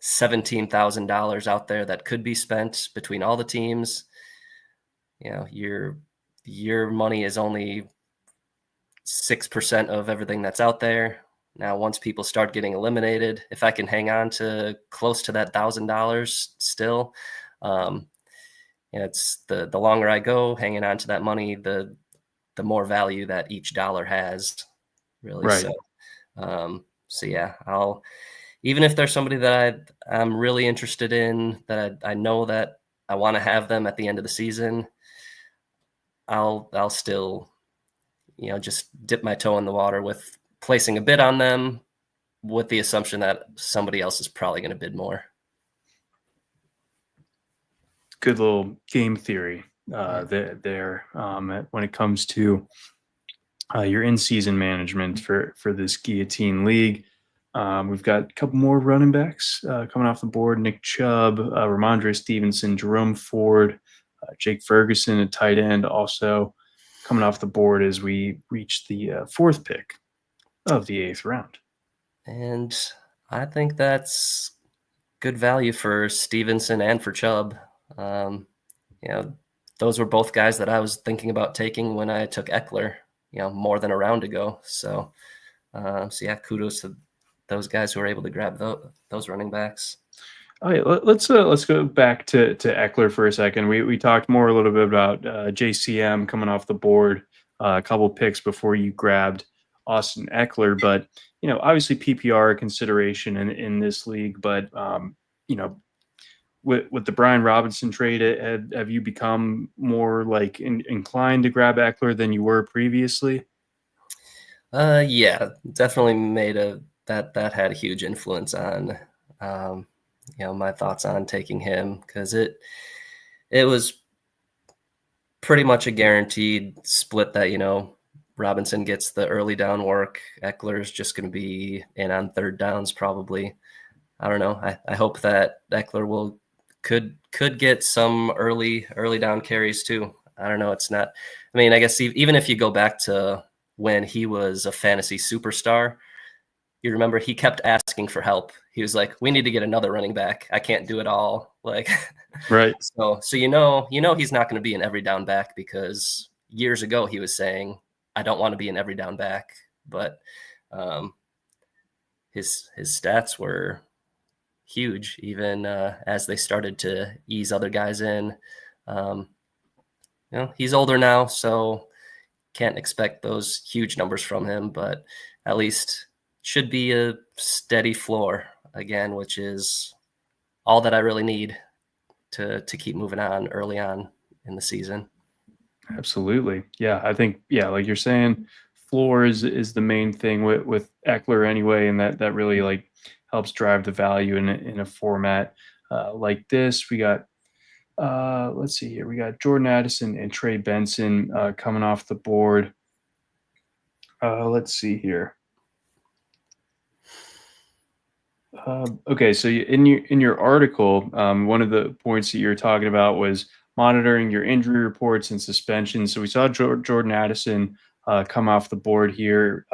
$17,000 out there that could be spent between all the teams. Your money is only 6% of everything that's out there. Now, once people start getting eliminated, if I can hang on to close to that $1,000 still, it's the longer I go hanging on to that money, the more value that each dollar has, really. Right. So yeah, I'll, even if there's somebody that I'm really interested in, that I know that I want to have them at the end of the season, I'll still, just dip my toe in the water with placing a bid on them with the assumption that somebody else is probably going to bid more. Good little game theory Yeah. there when it comes to your in-season management for this Guillotine League. We've got a couple more running backs coming off the board: Nick Chubb, Ramondre Stevenson, Jerome Ford, Jake Ferguson, a tight end, also coming off the board as we reach the fourth pick of the eighth round. And I think that's good value for Stevenson and for Chubb. Um, those were both guys that I was thinking about taking when I took Eckler, more than a round ago. So yeah, kudos to those guys who were able to grab those running backs. All right, let's go back to Eckler for a second. We talked more a little bit about JCM coming off the board, a couple picks before you grabbed Austin Eckler, but obviously PPR consideration in this league. But with the Brian Robinson trade, have you become more like inclined to grab Eckler than you were previously? Yeah, definitely made that had a huge influence on my thoughts on taking him, because it was pretty much a guaranteed split that Robinson gets the early down work. Eckler's just going to be in on third downs probably. I don't know. I hope that Eckler could get some early down carries too. I don't know. It's not. I mean, I guess even if you go back to when he was a fantasy superstar, you remember he kept asking for help. He was like, "We need to get another running back. I can't do it all." Like, Right. so he's not going to be an every down back, because years ago he was saying, "I don't want to be an every down back," but his stats were huge even as they started to ease other guys in. He's older now, so can't expect those huge numbers from him, but at least should be a steady floor again, which is all that I really need to keep moving on early on in the season. Absolutely. Yeah, I think like you're saying, floor is the main thing with Eckler anyway, and that really like helps drive the value in a format like this. We got let's see here. We got Jordan Addison and Trey Benson coming off the board. Let's see here. Okay, so in your article, one of the points that you were talking about was monitoring your injury reports and suspensions. So we saw Jordan Addison come off the board here,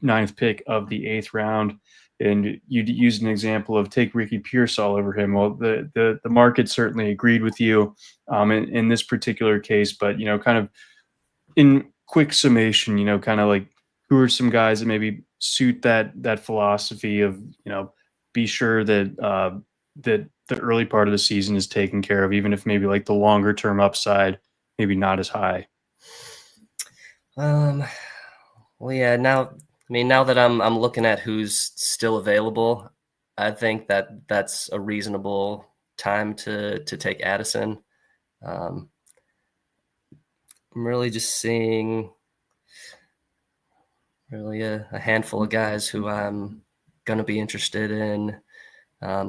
ninth pick of the eighth round, and you used an example of take Ricky Pearsall over him. Well, the market certainly agreed with you in this particular case, but kind of in quick summation, kind of like who are some guys that maybe suit that philosophy of be sure that that the early part of the season is taken care of, even if maybe like the longer term upside maybe not as high. Well, yeah. Now that I'm looking at who's still available, I think that's a reasonable time to take Addison. I'm really just seeing really a handful of guys who I'm going to be interested in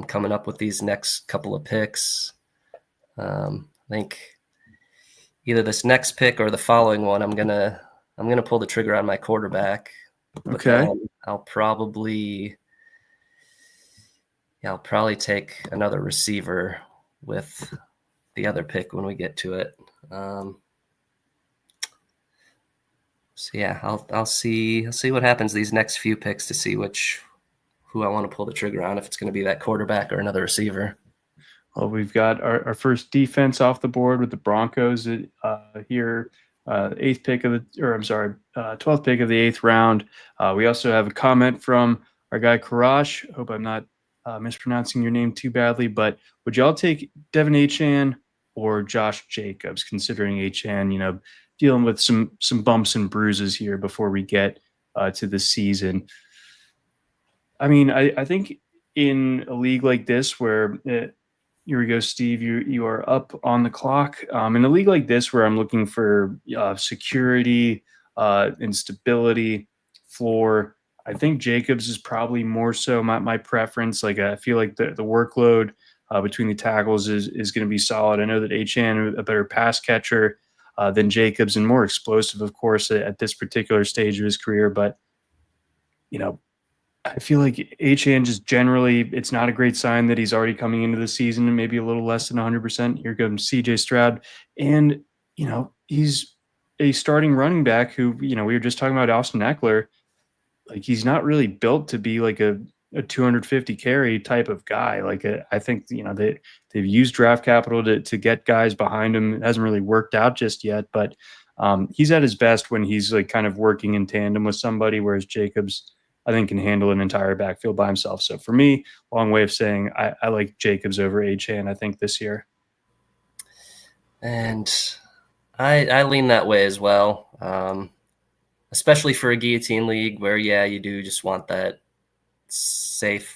coming up with these next couple of picks. I think either this next pick or the following one, I'm gonna pull the trigger on my quarterback. Okay. But I'll probably take another receiver with the other pick when we get to it. So yeah, I'll see what happens these next few picks to see who I want to pull the trigger on, if it's going to be that quarterback or another receiver. Well, we've got our first defense off the board with the Broncos here, 12th pick of the eighth round. We also have a comment from our guy Karash. Hope I'm not mispronouncing your name too badly, but would y'all take Devin Achane or Josh Jacobs, considering Achane, dealing with some bumps and bruises here before we get to the season? I mean, I think in a league like this where here we go, Steve. You are up on the clock. In a league like this, where I'm looking for security and stability, floor, I think Jacobs is probably more so my preference. Like I feel like the workload between the tackles is going to be solid. I know that Achane, a better pass catcher than Jacobs, and more explosive, of course, at this particular stage of his career. But I feel like Achane just generally, it's not a great sign that he's already coming into the season and maybe a little less than 100%. Here comes CJ Stroud. And, he's a starting running back who, we were just talking about Austin Eckler. Like, he's not really built to be like a 250 carry type of guy. Like, I think, they've used draft capital to get guys behind him. It hasn't really worked out just yet, but he's at his best when he's like kind of working in tandem with somebody, whereas Jacobs, I think, can handle an entire backfield by himself. So for me, long way of saying I like Jacobs over Achane, I think, this year. And I lean that way as well, especially for a guillotine league where, you do just want that safe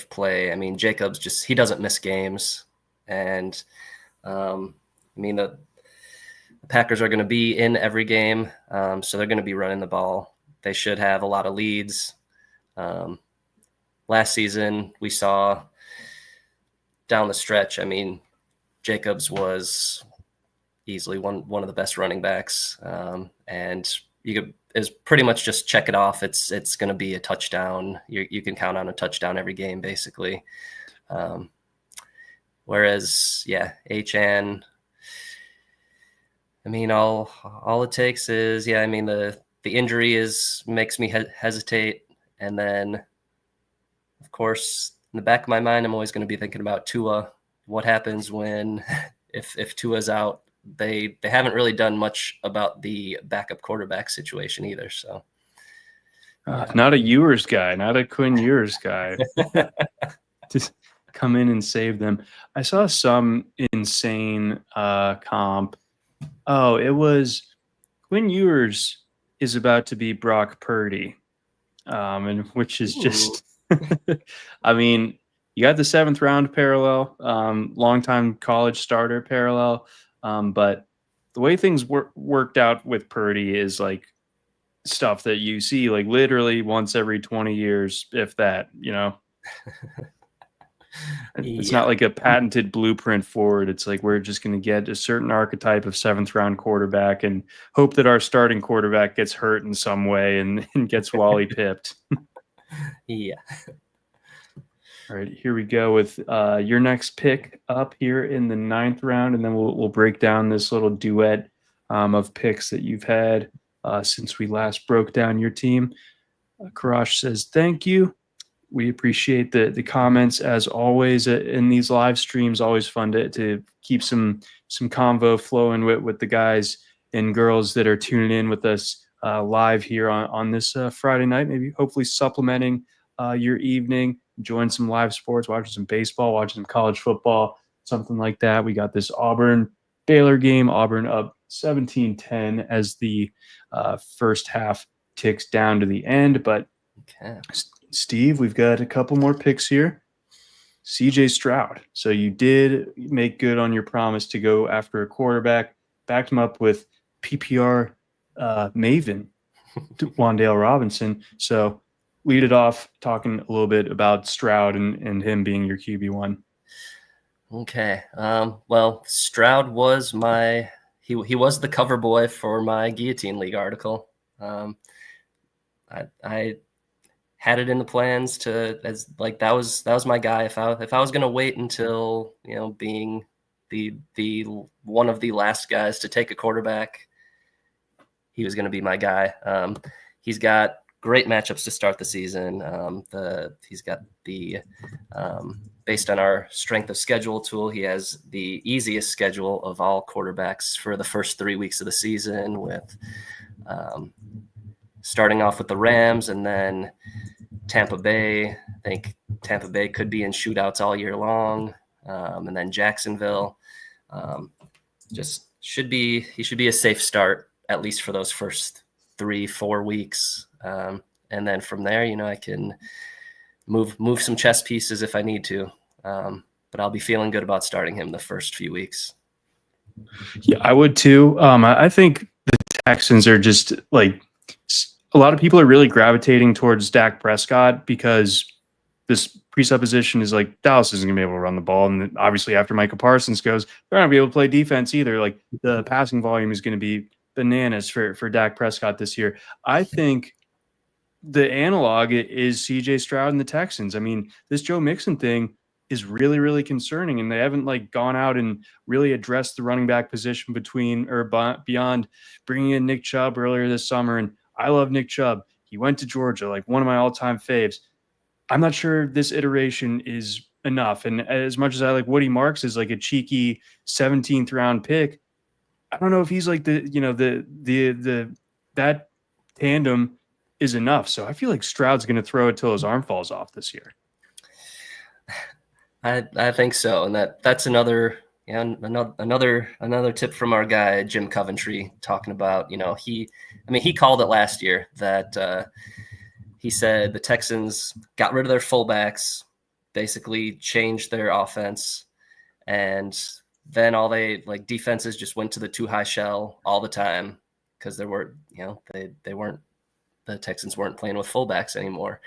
play. I mean, Jacobs he doesn't miss games. And the Packers are going to be in every game, so they're going to be running the ball. They should have a lot of leads. Last season, we saw down the stretch, Jacobs was easily one of the best running backs. And you could is pretty much just check it off. It's going to be a touchdown. You can count on a touchdown every game, basically. Whereas, Achane, all it takes is, the injury makes me hesitate. And then, of course, in the back of my mind, I'm always going to be thinking about Tua. What happens if Tua's out? They haven't really done much about the backup quarterback situation either. So, not a Ewers guy, not a Quinn Ewers guy. Just come in and save them. I saw some insane comp. Oh, it was Quinn Ewers is about to be Brock Purdy, and which is just, you got the 7th round parallel, longtime college starter parallel, but the way things worked out with Purdy is like stuff that you see like literally once every 20 years, if that, It's not like a patented blueprint for it. It's like we're just going to get a certain archetype of 7th round quarterback and hope that our starting quarterback gets hurt in some way and gets Wally pipped. Yeah. All right, here we go with your next pick up here in the 9th round, and then we'll break down this little duet of picks that you've had since we last broke down your team. Karash says, thank you. We appreciate the comments as always in these live streams. Always fun to keep some convo flowing with the guys and girls that are tuning in with us live here on this Friday night. Maybe hopefully supplementing your evening, enjoying some live sports, watching some baseball, watching some college football, something like that. We got this Auburn Baylor game. Auburn up 17-10 as the first half ticks down to the end, but. Okay. Steve, we've got a couple more picks here. CJ Stroud. So you did make good on your promise to go after a quarterback. Backed him up with PPR maven, Wan'Dale Robinson. So lead it off talking a little bit about Stroud and him being your QB1. Okay. Well, Stroud was he was the cover boy for my Guillotine League article. I had it in the plans that was my guy. If I was going to wait until, being the one of the last guys to take a quarterback, he was going to be my guy. He's got great matchups to start the season. He's got based on our strength of schedule tool, he has the easiest schedule of all quarterbacks for the first 3 weeks of the season, with starting off with the Rams and then Tampa Bay. I think Tampa Bay could be in shootouts all year long. And then Jacksonville. He should be a safe start, at least for those first 3-4 weeks. And then from there, I can move some chess pieces if I need to. But I'll be feeling good about starting him the first few weeks. Yeah, I would too. I think the Texans are just like, a lot of people are really gravitating towards Dak Prescott because this presupposition is like Dallas isn't going to be able to run the ball. And obviously after Micah Parsons goes, they're not going to be able to play defense either. Like the passing volume is going to be bananas for Dak Prescott this year. I think the analog is CJ Stroud and the Texans. I mean, this Joe Mixon thing is really, really concerning, and they haven't gone out and really addressed the running back position beyond bringing in Nick Chubb earlier this summer. And I love Nick Chubb. He went to Georgia, one of my all-time faves. I'm not sure this iteration is enough. And as much as I like Woody Marks as a cheeky 17th round pick, I don't know if he's that tandem is enough. So I feel like Stroud's going to throw it till his arm falls off this year. I think so. And that's another tip from our guy, Jim Coventry, talking about, he called it last year that he said the Texans got rid of their fullbacks, basically changed their offense. And then all defenses just went to the too high shell all the time because there were, the Texans weren't playing with fullbacks anymore.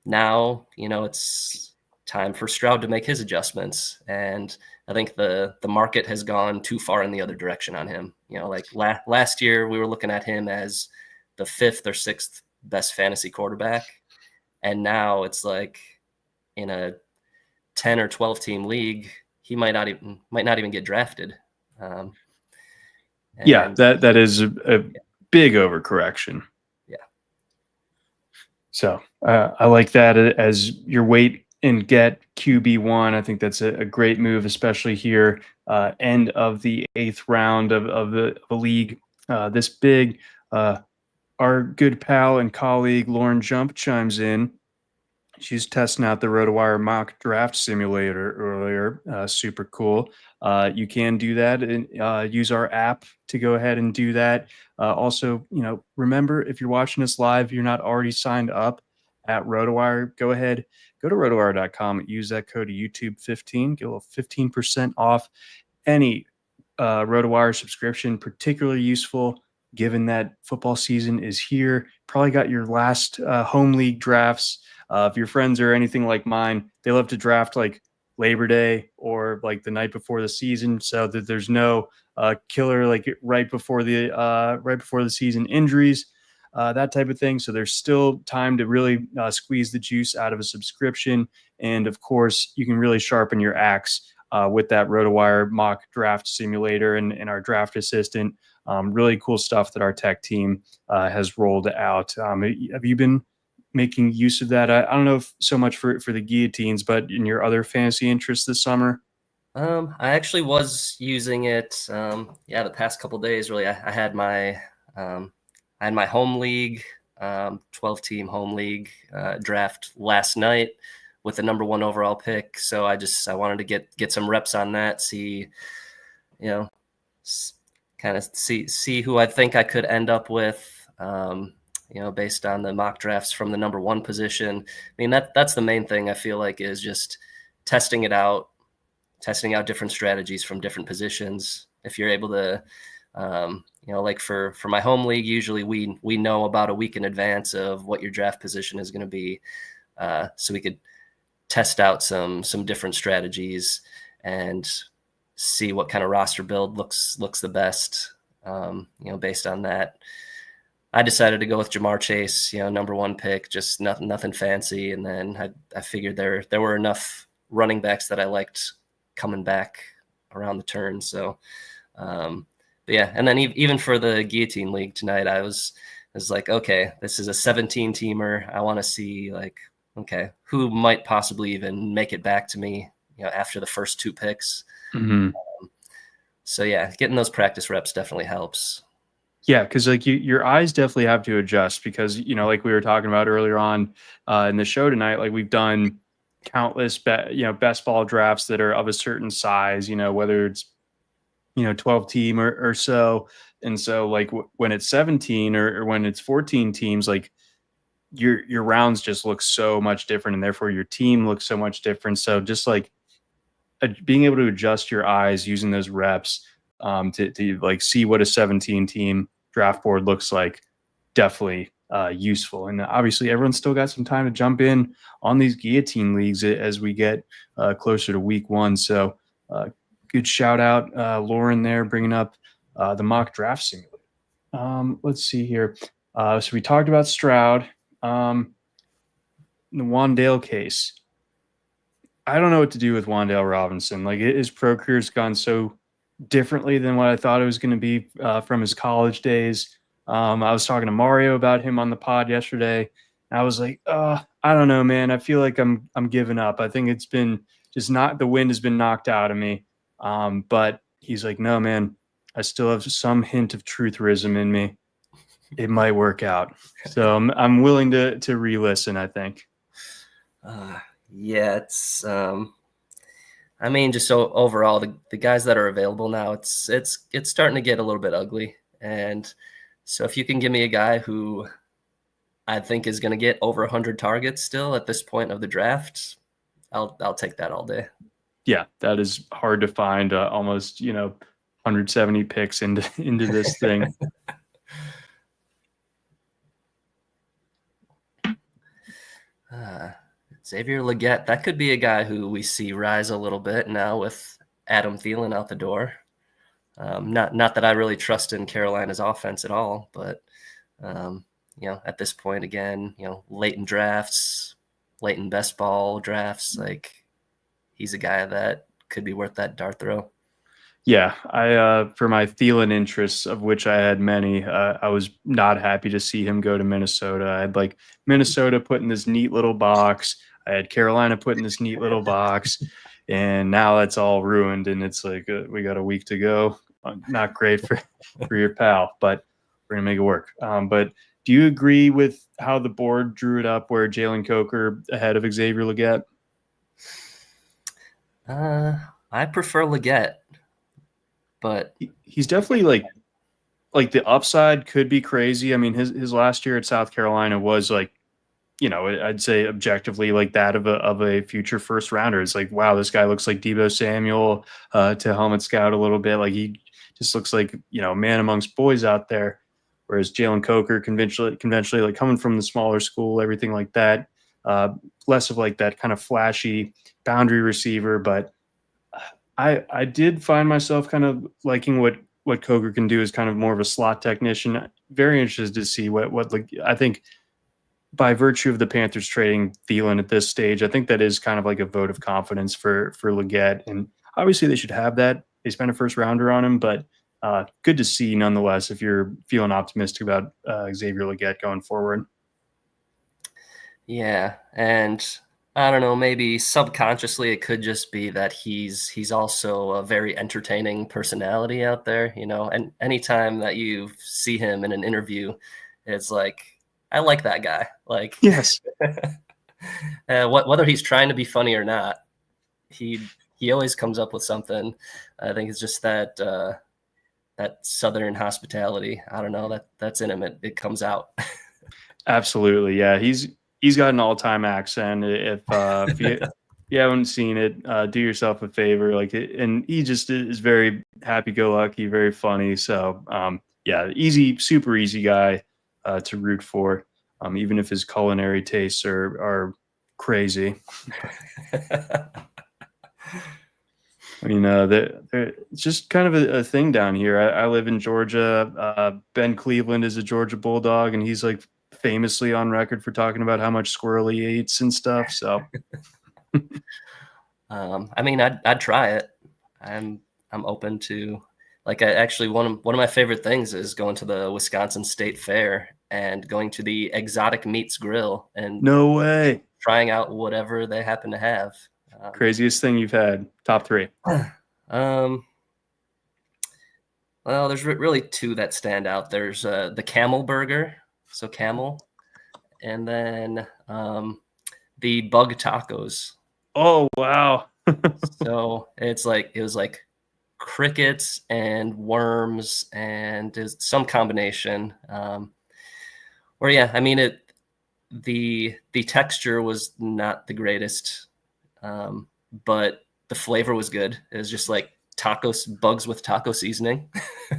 Now, it's time for Stroud to make his adjustments. And I think the market has gone too far in the other direction on him. Last year we were looking at him as the 5th or 6th best fantasy quarterback. And now it's in a 10 or 12 team league, he might not even get drafted. That is a big overcorrection. Yeah. So I like that as your wait and get QB1. I think that's a great move, especially here, end of the 8th round of the league this big. Our good pal and colleague Lauren Jump chimes in. She's testing out the RotoWire mock draft simulator earlier. Super cool. You can do that and use our app to go ahead and do that. Also, remember, if you're watching us live, you're not already signed up at RotoWire, go ahead, go to rotowire.com, use that code YouTube15, get a little 15% off any RotoWire subscription. Particularly useful given that football season is here. Probably got your last home league drafts. If your friends are anything like mine, they love to draft Labor Day or the night before the season, so that there's no killer right before the season injuries. that type of thing. So there's still time to really squeeze the juice out of a subscription. And of course, you can really sharpen your axe with that RotoWire mock draft simulator and our draft assistant. Really cool stuff that our tech team has rolled out. Have you been making use of that? I don't know if so much for the guillotines, but in your other fantasy interests this summer? I actually was using it. The past couple days, really. I had my home league, 12-team home league draft last night with the number 1 overall pick. So I wanted to get some reps on that, see, kind of see who I think I could end up with. Based on the mock drafts from the number 1 position. I mean, that's the main thing I feel like, is just testing out different strategies from different positions. If you're able to, like for my home league, usually we know about a week in advance of what your draft position is going to be. So we could test out some different strategies and see what kind of roster build looks the best. Based on that, I decided to go with Jamar Chase, number 1 pick, just nothing fancy. And then I figured there were enough running backs that I liked coming back around the turn. So, and then even for the Guillotine League tonight, I was like, okay, this is a 17-teamer. I want to see, like, okay, who might possibly even make it back to me, after the first 2 picks. Mm-hmm. Getting those practice reps definitely helps. Yeah, because like your eyes definitely have to adjust because, like we were talking about earlier on in the show tonight, like we've done countless best ball drafts that are of a certain size, whether it's 12 team or so. And so like when it's 17 or when it's 14 teams, like your rounds just look so much different, and therefore your team looks so much different. So just like being able to adjust your eyes using those reps to like see what a 17 team draft board looks like, definitely useful. And obviously everyone's still got some time to jump in on these guillotine leagues as we get closer to week 1. So good shout out, Lauren, there, bringing up the mock draft simulator. Let's see here. So we talked about Stroud, the Wandale case. I don't know what to do with Wandale Robinson. Like, his pro career's gone so differently than what I thought it was going to be from his college days. I was talking to Mario about him on the pod yesterday. And I was like, I don't know, man. I feel like I'm giving up. I think it's been just the wind has been knocked out of me. But he's like, no, man, I still have some hint of trutherism in me. It might work out. So I'm willing to re-listen, I think. It's just so overall, the guys that are available now, it's starting to get a little bit ugly. And so if you can give me a guy who I think is going to get over 100 targets still at this point of the draft, I'll take that all day. Yeah, that is hard to find. Almost 170 picks into this thing. Xavier Legette, that could be a guy who we see rise a little bit now with Adam Thielen out the door. Not that I really trust in Carolina's offense at all, but at this point, again, late in drafts, late in best ball drafts, like, he's a guy that could be worth that dart throw. Yeah, I for my Thielen interests, of which I had many, I was not happy to see him go to Minnesota. I had like Minnesota put in this neat little box. I had Carolina put in this neat little box, and now that's all ruined. And it's like we got a week to go. Not great for your pal, but we're gonna make it work. But do you agree with how the board drew it up, where Jalen Coker ahead of Xavier Legette? I prefer Legette, but he's definitely like the upside could be crazy. I mean, his last year at South Carolina was like, I'd say objectively like that of a future first rounder. It's like, wow, this guy looks like Deebo Samuel to helmet scout a little bit. Like, he just looks like, man amongst boys out there. Whereas Jalen Coker conventionally like coming from the smaller school, everything like that, less of like that kind of flashy boundary receiver. But I did find myself kind of liking what what Coker can do is kind of more of a slot technician. Very interested to see what like, I think by virtue of the Panthers trading Thielen at this stage, I think that is kind of like a vote of confidence for Leggett. And obviously they should have that. They spent a first rounder on him, but good to see nonetheless if you're feeling optimistic about Xavier Leggett going forward. Yeah, and I don't know, maybe subconsciously it could just be that he's also a very entertaining personality out there, you know, and anytime that you see him in an interview, it's like, I like that guy. Like, yes, whether he's trying to be funny or not, he always comes up with something. I think it's just that that Southern hospitality. I don't know, that's in him. It comes out. absolutely. Yeah, he's got an all-time accent. If you haven't seen it, do yourself a favor. Like, and he just is very happy-go-lucky, very funny. So, yeah, super easy guy to root for, even if his culinary tastes are crazy. I mean, it's just kind of a thing down here. I live in Georgia. Ben Cleveland is a Georgia Bulldog, and he's like famously on record for talking about how much squirrel he eats and stuff. So, I mean, I'd try it. I'm open to, like, actually one of my favorite things is going to the Wisconsin State Fair and going to the Exotic Meats Grill and no way, trying out whatever they happen to have. Craziest thing you've had, top 3. Well, there's really 2 that stand out. There's the Camel Burger, so camel, and then the Bug Tacos. Oh wow! So it was like crickets and worms and some combination. Or yeah, I mean the texture was not the greatest. But the flavor was good. It was just like bugs with taco seasoning.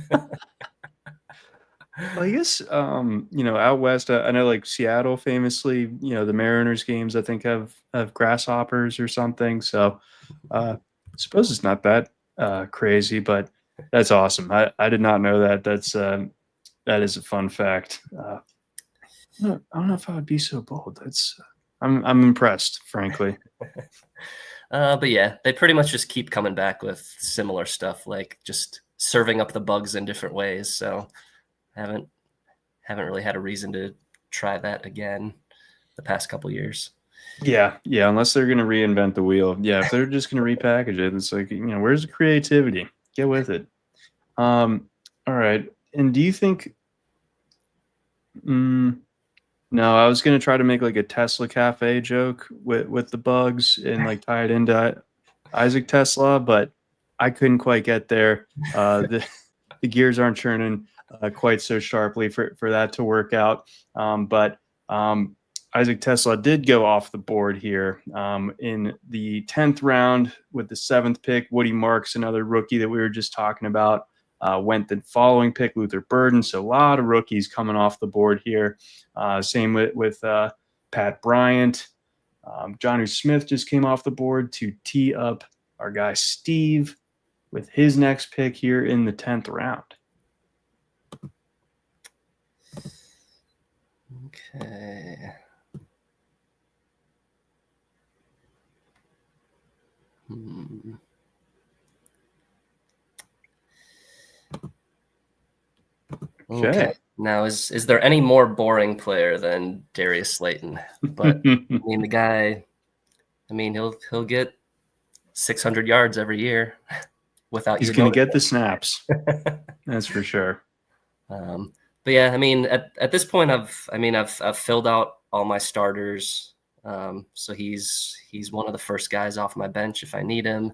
Well, I guess out west, I know like Seattle famously, the Mariners games I think have grasshoppers or something. So I suppose it's not that crazy, but that's awesome. I did not know that. That is a fun fact. I don't know if I would be so bold. I'm impressed, frankly. But yeah, they pretty much just keep coming back with similar stuff, like just serving up the bugs in different ways. So haven't really had a reason to try that again the past couple years. Yeah, unless they're going to reinvent the wheel. Yeah, if they're just going to repackage it, it's like, where's the creativity? Get with it. All right. And do you think no, I was going to try to make like a Tesla cafe joke with the bugs and like tie it into Isaac Tesla, but I couldn't quite get there. The gears aren't churning quite so sharply for that to work out. But Isaac Tesla did go off the board here in the 10th round with the 7th pick. Woody Marks, another rookie that we were just talking about, went the following pick, Luther Burden. So a lot of rookies coming off the board here. Same with Pat Bryant. Jonnu Smith just came off the board to tee up our guy Steve with his next pick here in the 10th round. Okay. Okay. Now, is there any more boring player than Darius Slayton? But I mean, the guy, I mean, he'll get 600 yards every year without. He's going to get the snaps. That's for sure. But yeah, I mean, at this point, I've filled out all my starters. So he's one of the first guys off my bench if I need him.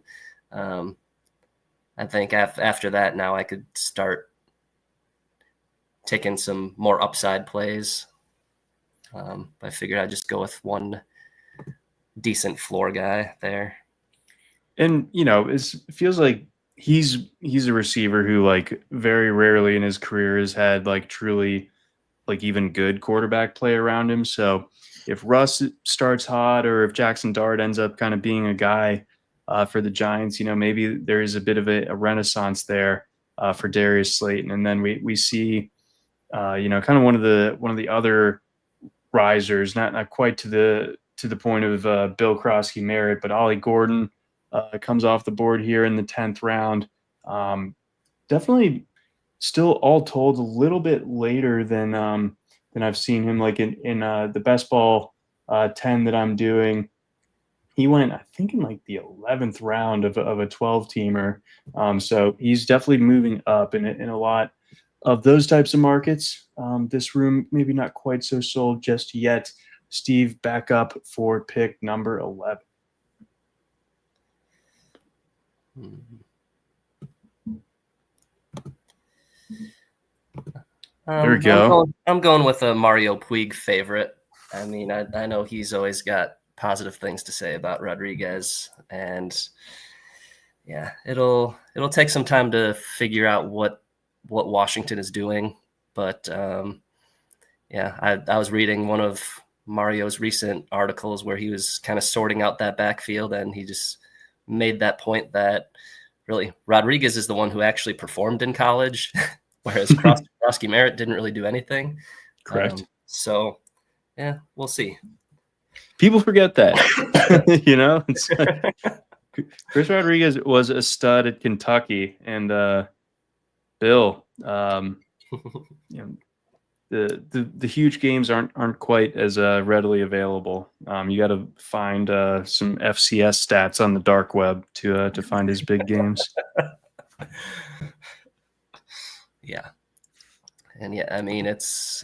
I think after that, now I could start taking some more upside plays. I figured I'd just go with one decent floor guy there. And, it feels like he's a receiver who like very rarely in his career has had like truly like even good quarterback play around him. So if Russ starts hot or if Jackson Dart ends up kind of being a guy for the Giants, maybe there is a bit of a renaissance there for Darius Slayton. And then we see, kind of one of the other risers, not quite to the point of Bill Krosky Merritt, but Ollie Gordon comes off the board here in the 10th round. Definitely still all told a little bit later than I've seen him, like in the best ball 10 that I'm doing. He went, I think, in like the 11th round of a 12 teamer. So he's definitely moving up in a lot of those types of markets. This room maybe not quite so sold just yet. Steve, back up for pick number 11. There we go. I'm going with a Mario Puig favorite. I mean, I know he's always got positive things to say about Rodriguez, and yeah, it'll take some time to figure out what Washington is doing. But yeah, I was reading one of Mario's recent articles where he was kind of sorting out that backfield, and he just made that point that really Rodriguez is the one who actually performed in college, whereas Krosky Merritt didn't really do anything. Correct. So yeah, we'll see. People forget that, It's like, Chris Rodriguez was a stud at Kentucky, and Bill, the huge games aren't quite as readily available. You got to find some FCS stats on the dark web to find his big games. Yeah, and yeah, I mean it's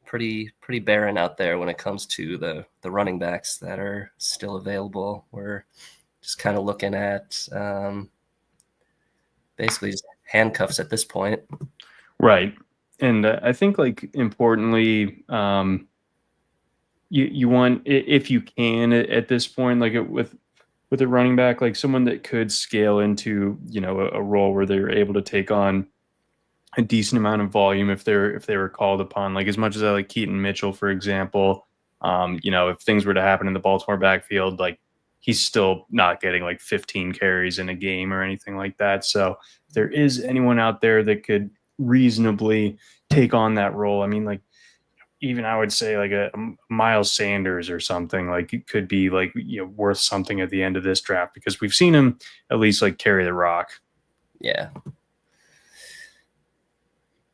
pretty barren out there when it comes to the running backs that are still available. We're just kind of looking at basically just handcuffs at this point. Right. And I think, like, importantly, you want, if you can at this point, like with a running back, like someone that could scale into, a role where they're able to take on a decent amount of volume if they were called upon. Like, as much as I like Keaton Mitchell, for example, if things were to happen in the Baltimore backfield, like, he's still not getting like 15 carries in a game or anything like that. So if there is anyone out there that could reasonably take on that role, I mean, like, even I would say like a Miles Sanders or something, like, it could be like, worth something at the end of this draft, because we've seen him at least like carry the rock. Yeah.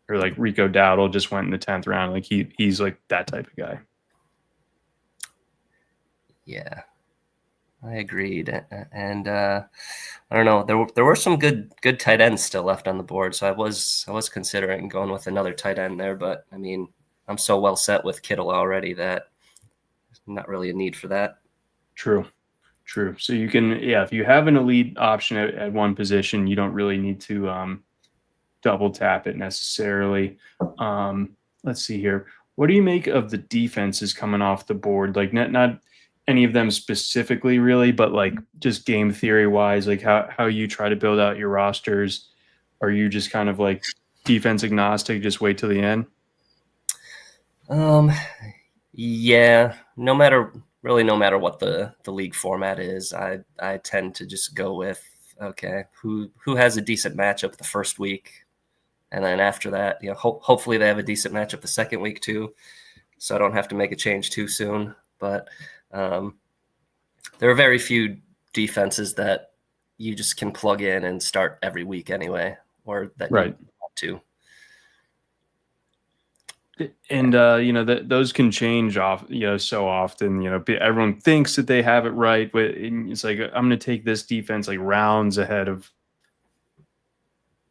Or like Rico Dowdle just went in the 10th round. Like, he's like that type of guy. Yeah, I agreed. And I don't know, there were some good tight ends still left on the board. So I was considering going with another tight end there, but I mean, I'm so well set with Kittle already that there's not really a need for that. True. So you can, if you have an elite option at one position, you don't really need to double tap it necessarily. Let's see here. What do you make of the defenses coming off the board? Like, not any of them specifically, really, but like just game theory wise, like how you try to build out your rosters. Are you just kind of like defense agnostic, just wait till the end? Yeah, no matter what the league format is, I tend to just go with, okay, who has a decent matchup the first week, and then after that, hopefully they have a decent matchup the second week too, so I don't have to make a change too soon. But there are very few defenses that you just can plug in and start every week anyway, or that you want to. And those can change off, so often. Everyone thinks that they have it right, but it's like, I'm going to take this defense like rounds ahead of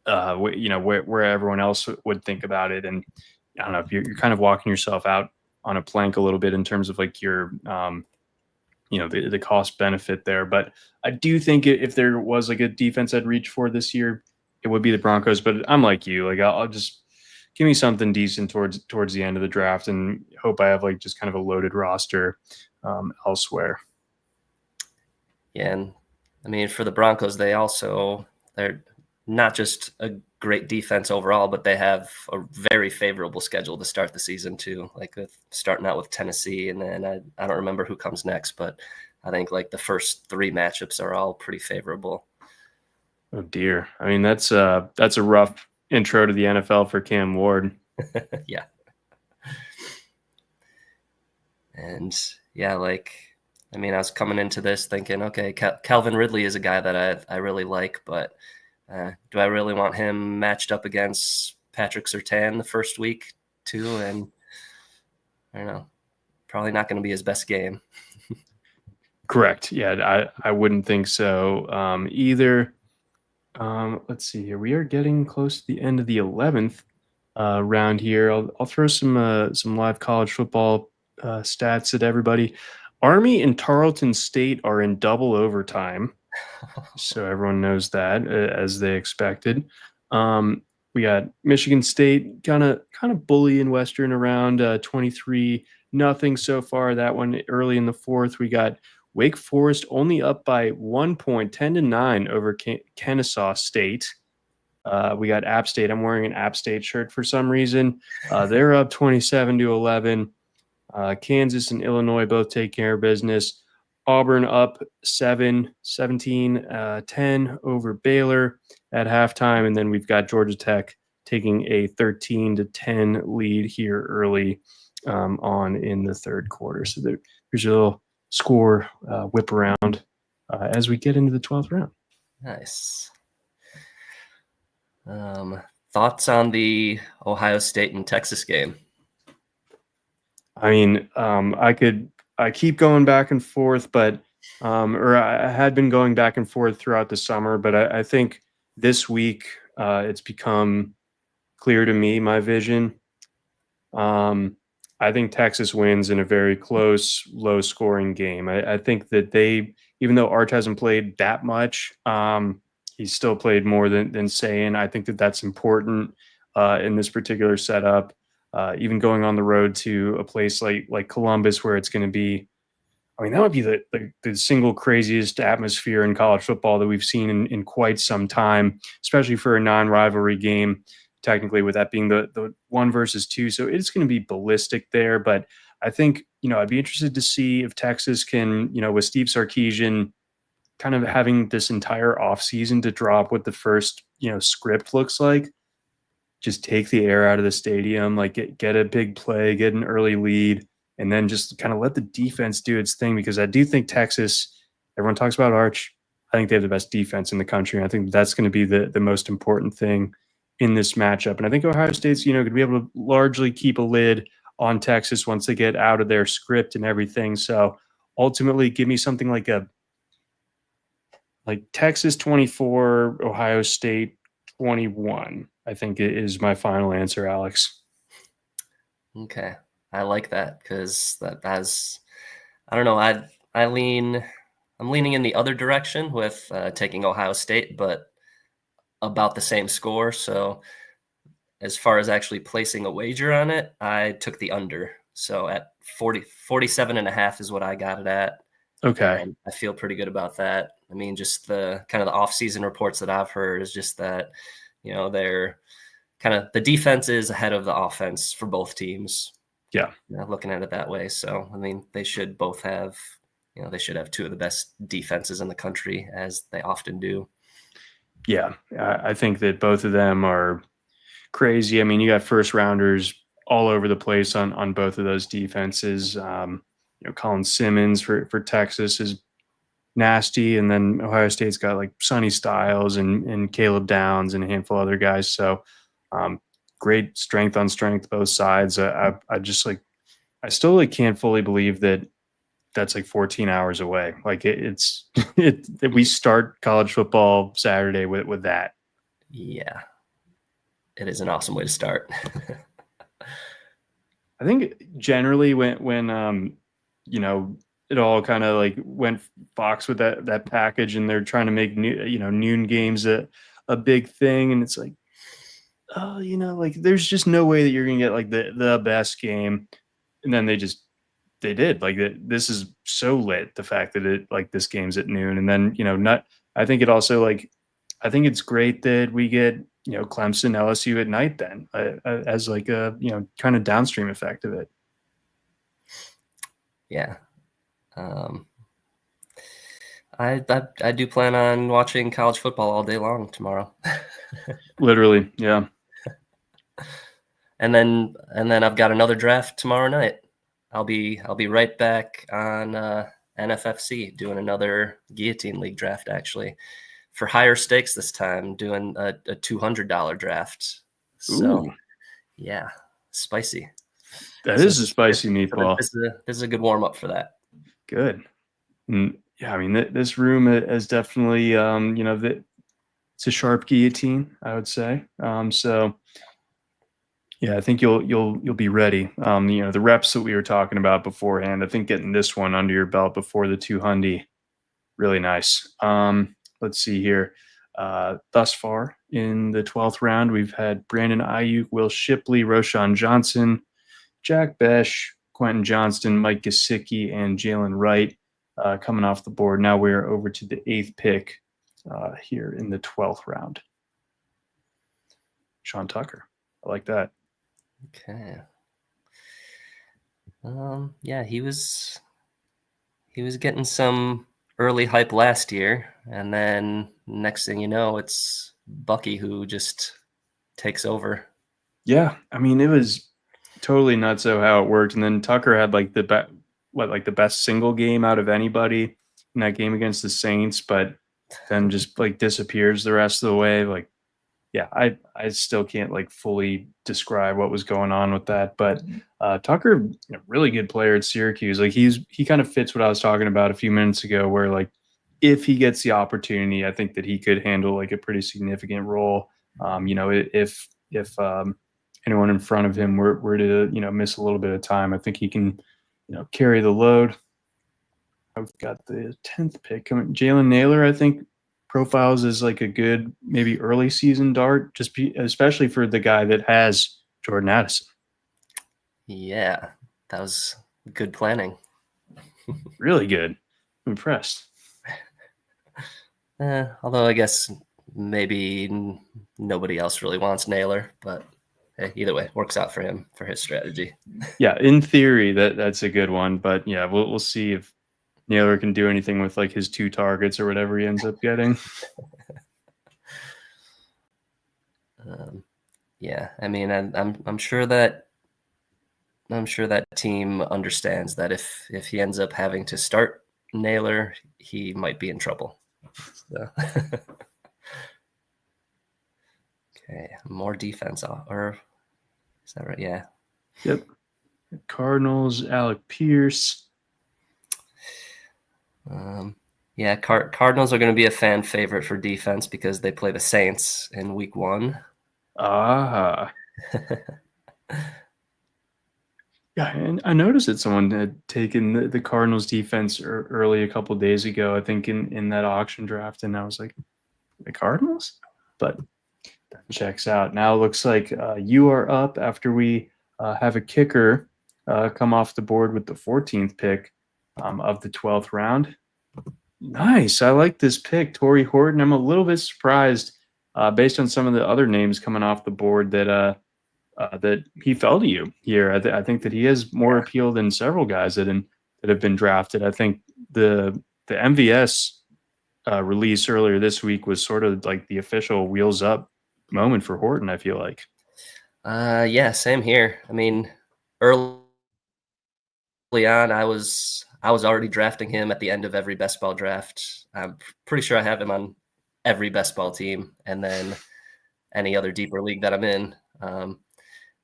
where everyone else would think about it. And I don't know, if you're kind of walking yourself out on a plank a little bit in terms of like your the cost benefit there. But I do think if there was like a defense I'd reach for this year, it would be the Broncos. But I'm like you, like, I'll just give me something decent towards the end of the draft, and hope I have like just kind of a loaded roster elsewhere. Yeah, and I mean, for the Broncos, they're not just a great defense overall, but they have a very favorable schedule to start the season too. Like, starting out with Tennessee, and then I don't remember who comes next, but I think like the first three matchups are all pretty favorable. Oh dear. I mean, that's a rough intro to the NFL for Cam Ward. Yeah. And yeah, like, I mean, I was coming into this thinking, okay, Calvin Ridley is a guy that I really like, but do I really want him matched up against Patrick Surtain the first week too? And I don't know, probably not going to be his best game. Correct. Yeah, I wouldn't think so either. Let's see here. We are getting close to the end of the 11th round here. I'll throw some live college football stats at everybody. Army and Tarleton State are in double overtime, so everyone knows that as they expected. We got Michigan State kind of bullying Western around 23-0 so far. That one early in the fourth. We got Wake Forest only up by 1 point, 10-9 over Kennesaw State. We got App State. I'm wearing an App State shirt for some reason. They're up 27-11. Kansas and Illinois both take care of business. Auburn up 17-10 over Baylor at halftime. And then we've got Georgia Tech taking a 13-10 lead here early on in the third quarter. So there's a little score whip around as we get into the 12th round. Nice. Thoughts on the Ohio State and Texas game? I mean, I keep going back and forth, but or I had been going back and forth throughout the summer, but I think this week it's become clear to me, my vision. I think Texas wins in a very close, low-scoring game. I think that they, even though Arch hasn't played that much, he's still played more than Sayan. I think that that's important in this particular setup. Even going on the road to a place like Columbus, where it's going to be, I mean, that would be the single craziest atmosphere in college football that we've seen in quite some time, especially for a non-rivalry game, technically, with that being the 1 versus 2. So it's going to be ballistic there. But I think, I'd be interested to see if Texas can, with Steve Sarkisian kind of having this entire offseason to drop what the first, script looks like, just take the air out of the stadium, like get a big play, get an early lead, and then just kind of let the defense do its thing. Because I do think Texas, everyone talks about Arch, I think they have the best defense in the country. And I think that's going to be the most important thing in this matchup. And I think Ohio State's, going to be able to largely keep a lid on Texas once they get out of their script and everything. So ultimately, give me something like Texas 24, Ohio State 21, I think is my final answer, Alex. Okay. I like that because that's, I don't know. I'm leaning in the other direction with taking Ohio State, but about the same score. So as far as actually placing a wager on it, I took the under. So at 47.5 is what I got it at. Okay. And I feel pretty good about that. I mean, just the kind of the off-season reports that I've heard is just that, they're kind of, the defense is ahead of the offense for both teams. Yeah. Looking at it that way. So, I mean, they should both have, they should have 2 of the best defenses in the country, as they often do. Yeah. I think that both of them are crazy. I mean, you got first rounders all over the place on both of those defenses. Colin Simmons for Texas is nasty. And then Ohio State's got like Sonny Styles and Caleb Downs and a handful of other guys. So great strength on strength, both sides. I just I still can't fully believe that that's 14 hours away. We start college football Saturday with that. Yeah. It is an awesome way to start. I think generally when it all kind of went Fox with that package, and they're trying to make noon games a big thing, and it's there's just no way that you're gonna get the best game, and then they did. This is so lit, the fact that this game's at noon, and then I think it also I think it's great that we get Clemson, LSU at night then as a kind of downstream effect of it. Yeah. I do plan on watching college football all day long tomorrow. Literally, yeah. And then I've got another draft tomorrow night. I'll be right back on NFFC doing another Guillotine League draft, actually, for higher stakes this time, doing a $200 draft. So Ooh, yeah, spicy. that So is a spicy meatball. this is a good warm up for that. Good. Yeah, I mean, this room is definitely, it's a sharp guillotine, I would say. So yeah, I think you'll be ready. The reps that we were talking about beforehand, I think getting this one under your belt before the 200, really nice. Let's see here. Thus far in the 12th round, we've had Brandon Ayuk, Will Shipley, Roshan Johnson, Jack Besh, Quentin Johnston, Mike Gesicki, and Jalen Wright coming off the board. Now we're over to the 8th pick here in the 12th round. Sean Tucker. I like that. Okay. Yeah, he was getting some early hype last year, and then next thing you know, it's Bucky who just takes over. Yeah, I mean, it was totally nutso how it worked, and then Tucker had like the best single game out of anybody in that game against the Saints, but then just like disappears the rest of the way. Like, yeah, I still can't like fully describe what was going on with that, but Tucker, really good player at Syracuse. Like he kind of fits what I was talking about a few minutes ago, where like if he gets the opportunity, I think that he could handle like a pretty significant role. If anyone in front of him were to miss a little bit of time, I think he can carry the load. I've got the 10th pick coming. Jalen Naylor, I think, profiles as like a good maybe early season dart, especially for the guy that has Jordan Addison. Yeah, that was good planning. Really good. I'm impressed. Although I guess maybe nobody else really wants Naylor, but hey, either way, works out for him for his strategy. Yeah, in theory, that's a good one, but yeah, we'll see if Naylor can do anything with like his 2 targets or whatever he ends up getting. Yeah, I mean, I'm sure that team understands that if he ends up having to start Naylor, he might be in trouble. So. Okay, more defense, or is that right? Yeah. Yep. Cardinals, Alec Pierce. Yeah, Cardinals are going to be a fan favorite for defense because they play the Saints in week 1. Ah. Yeah, and I noticed that someone had taken the Cardinals defense early a couple of days ago, I think in that auction draft, and I was like, the Cardinals? But that checks out. Now it looks like you are up after we have a kicker come off the board with the 14th pick of the 12th round. Nice. I like this pick, Torrey Horton. I'm a little bit surprised based on some of the other names coming off the board that he fell to you here. I think that he has more appeal than several guys that have been drafted. I think the MVS release earlier this week was sort of like the official wheels up moment for Horton, I feel like. Yeah, same here. I mean, early on, I was already drafting him at the end of every best ball draft. I'm pretty sure I have him on every best ball team, and then any other deeper league that I'm in.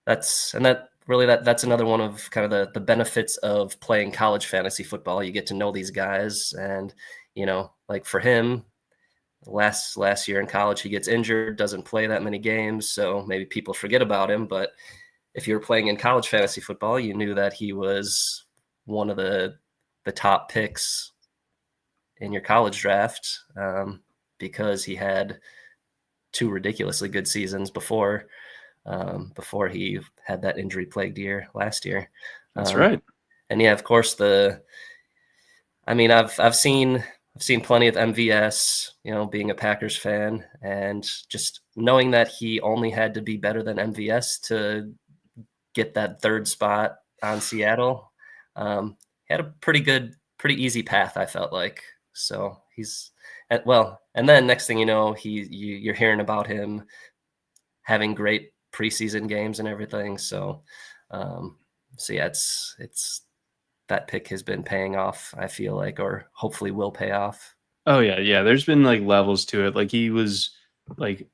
That's another one of kind of the benefits of playing college fantasy football. You get to know these guys, and like for him, last year in college, he gets injured, doesn't play that many games, so maybe people forget about him. But if you were playing in college fantasy football, you knew that he was one of the top picks in your college draft because he had 2 ridiculously good seasons before he had that injury plagued year last year. That's right. And yeah, of course, I've seen plenty of MVS, being a Packers fan, and just knowing that he only had to be better than MVS to get that 3rd spot on Seattle. Had a pretty easy path, I felt like. So and then next thing you know, you're hearing about him having great preseason games and everything. So, yeah, it's that pick has been paying off, I feel like, or hopefully will pay off. Oh yeah. There's been like levels to it. Like he was like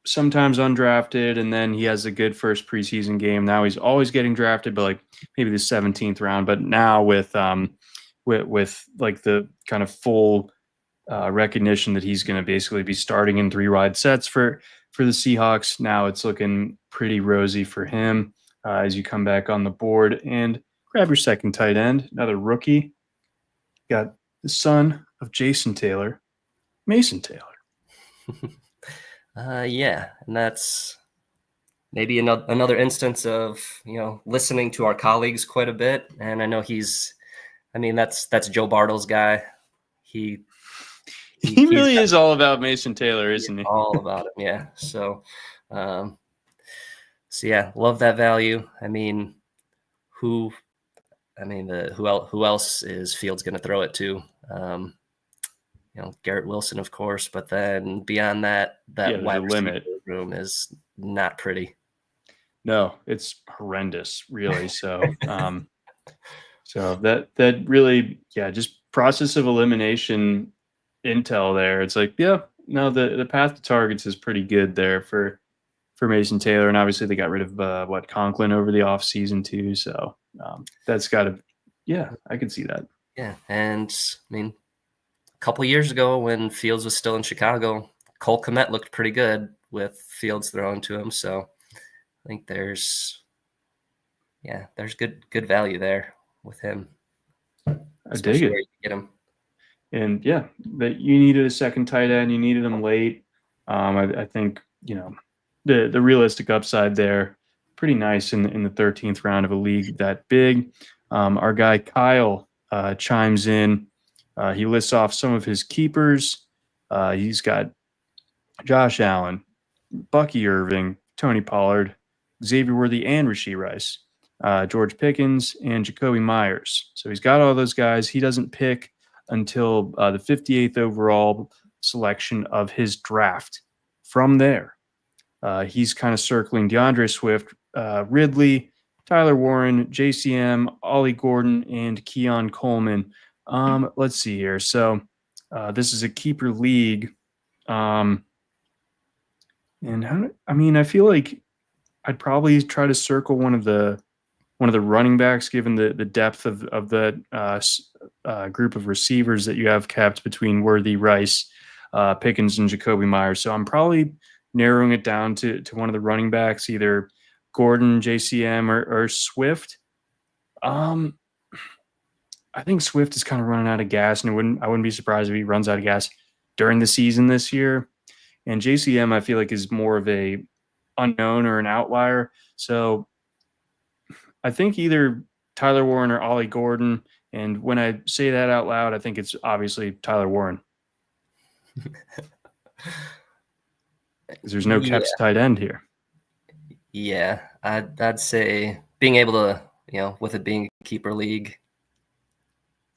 sometimes undrafted, and then he has a good first preseason game. Now he's always getting drafted, but like maybe the 17th round. But now with like the kind of full recognition that he's going to basically be starting in 3 wide sets for the Seahawks. Now it's looking pretty rosy for him as you come back on the board and grab your second tight end, another rookie. Got the son of Jason Taylor, Mason Taylor. Yeah, and that's maybe another instance of listening to our colleagues quite a bit. And I know that's Joe Bartle's guy. He really is all about Mason Taylor, isn't he? All about him, yeah. So yeah, love that value. I mean, who else is Fields going to throw it to? Garrett Wilson, of course, but then beyond that wide receiver room is not pretty. No, it's horrendous, really. So, so that really, just process of elimination intel there. It's like, the path to targets is pretty good there for Mason Taylor, and obviously they got rid of Conklin over the offseason too. So that's got to, I can see that. Yeah, and I mean, a couple of years ago when Fields was still in Chicago, Cole Kmet looked pretty good with Fields throwing to him. So I think there's good value there with him. I dig it. Where you get him. And that you needed a second tight end. You needed him late. I think the realistic upside there, pretty nice in the 13th round of a league that big. Our guy Kyle chimes in. He lists off some of his keepers. He's got Josh Allen, Bucky Irving, Tony Pollard, Xavier Worthy, and Rashee Rice, George Pickens, and Jacoby Myers. So he's got all those guys. He doesn't pick until the 58th overall selection of his draft. From there, he's kind of circling DeAndre Swift, Ridley, Tyler Warren, JCM, Ollie Gordon, and Keon Coleman. Let's see here. So this is a keeper league. And I feel like I'd probably try to circle one of the running backs, given the depth of the group of receivers that you have capped between Worthy, Rice, Pickens, and Jacoby Myers. So I'm probably narrowing it down to one of the running backs, either Gordon, JCM, or Swift. I think Swift is kind of running out of gas, and I wouldn't be surprised if he runs out of gas during the season this year. And JCM, I feel like, is more of a unknown or an outlier. So I think either Tyler Warren or Ollie Gordon. And when I say that out loud, I think it's obviously Tyler Warren. Because there's no caps tight end here. Yeah, I'd say being able to, with it being a keeper league,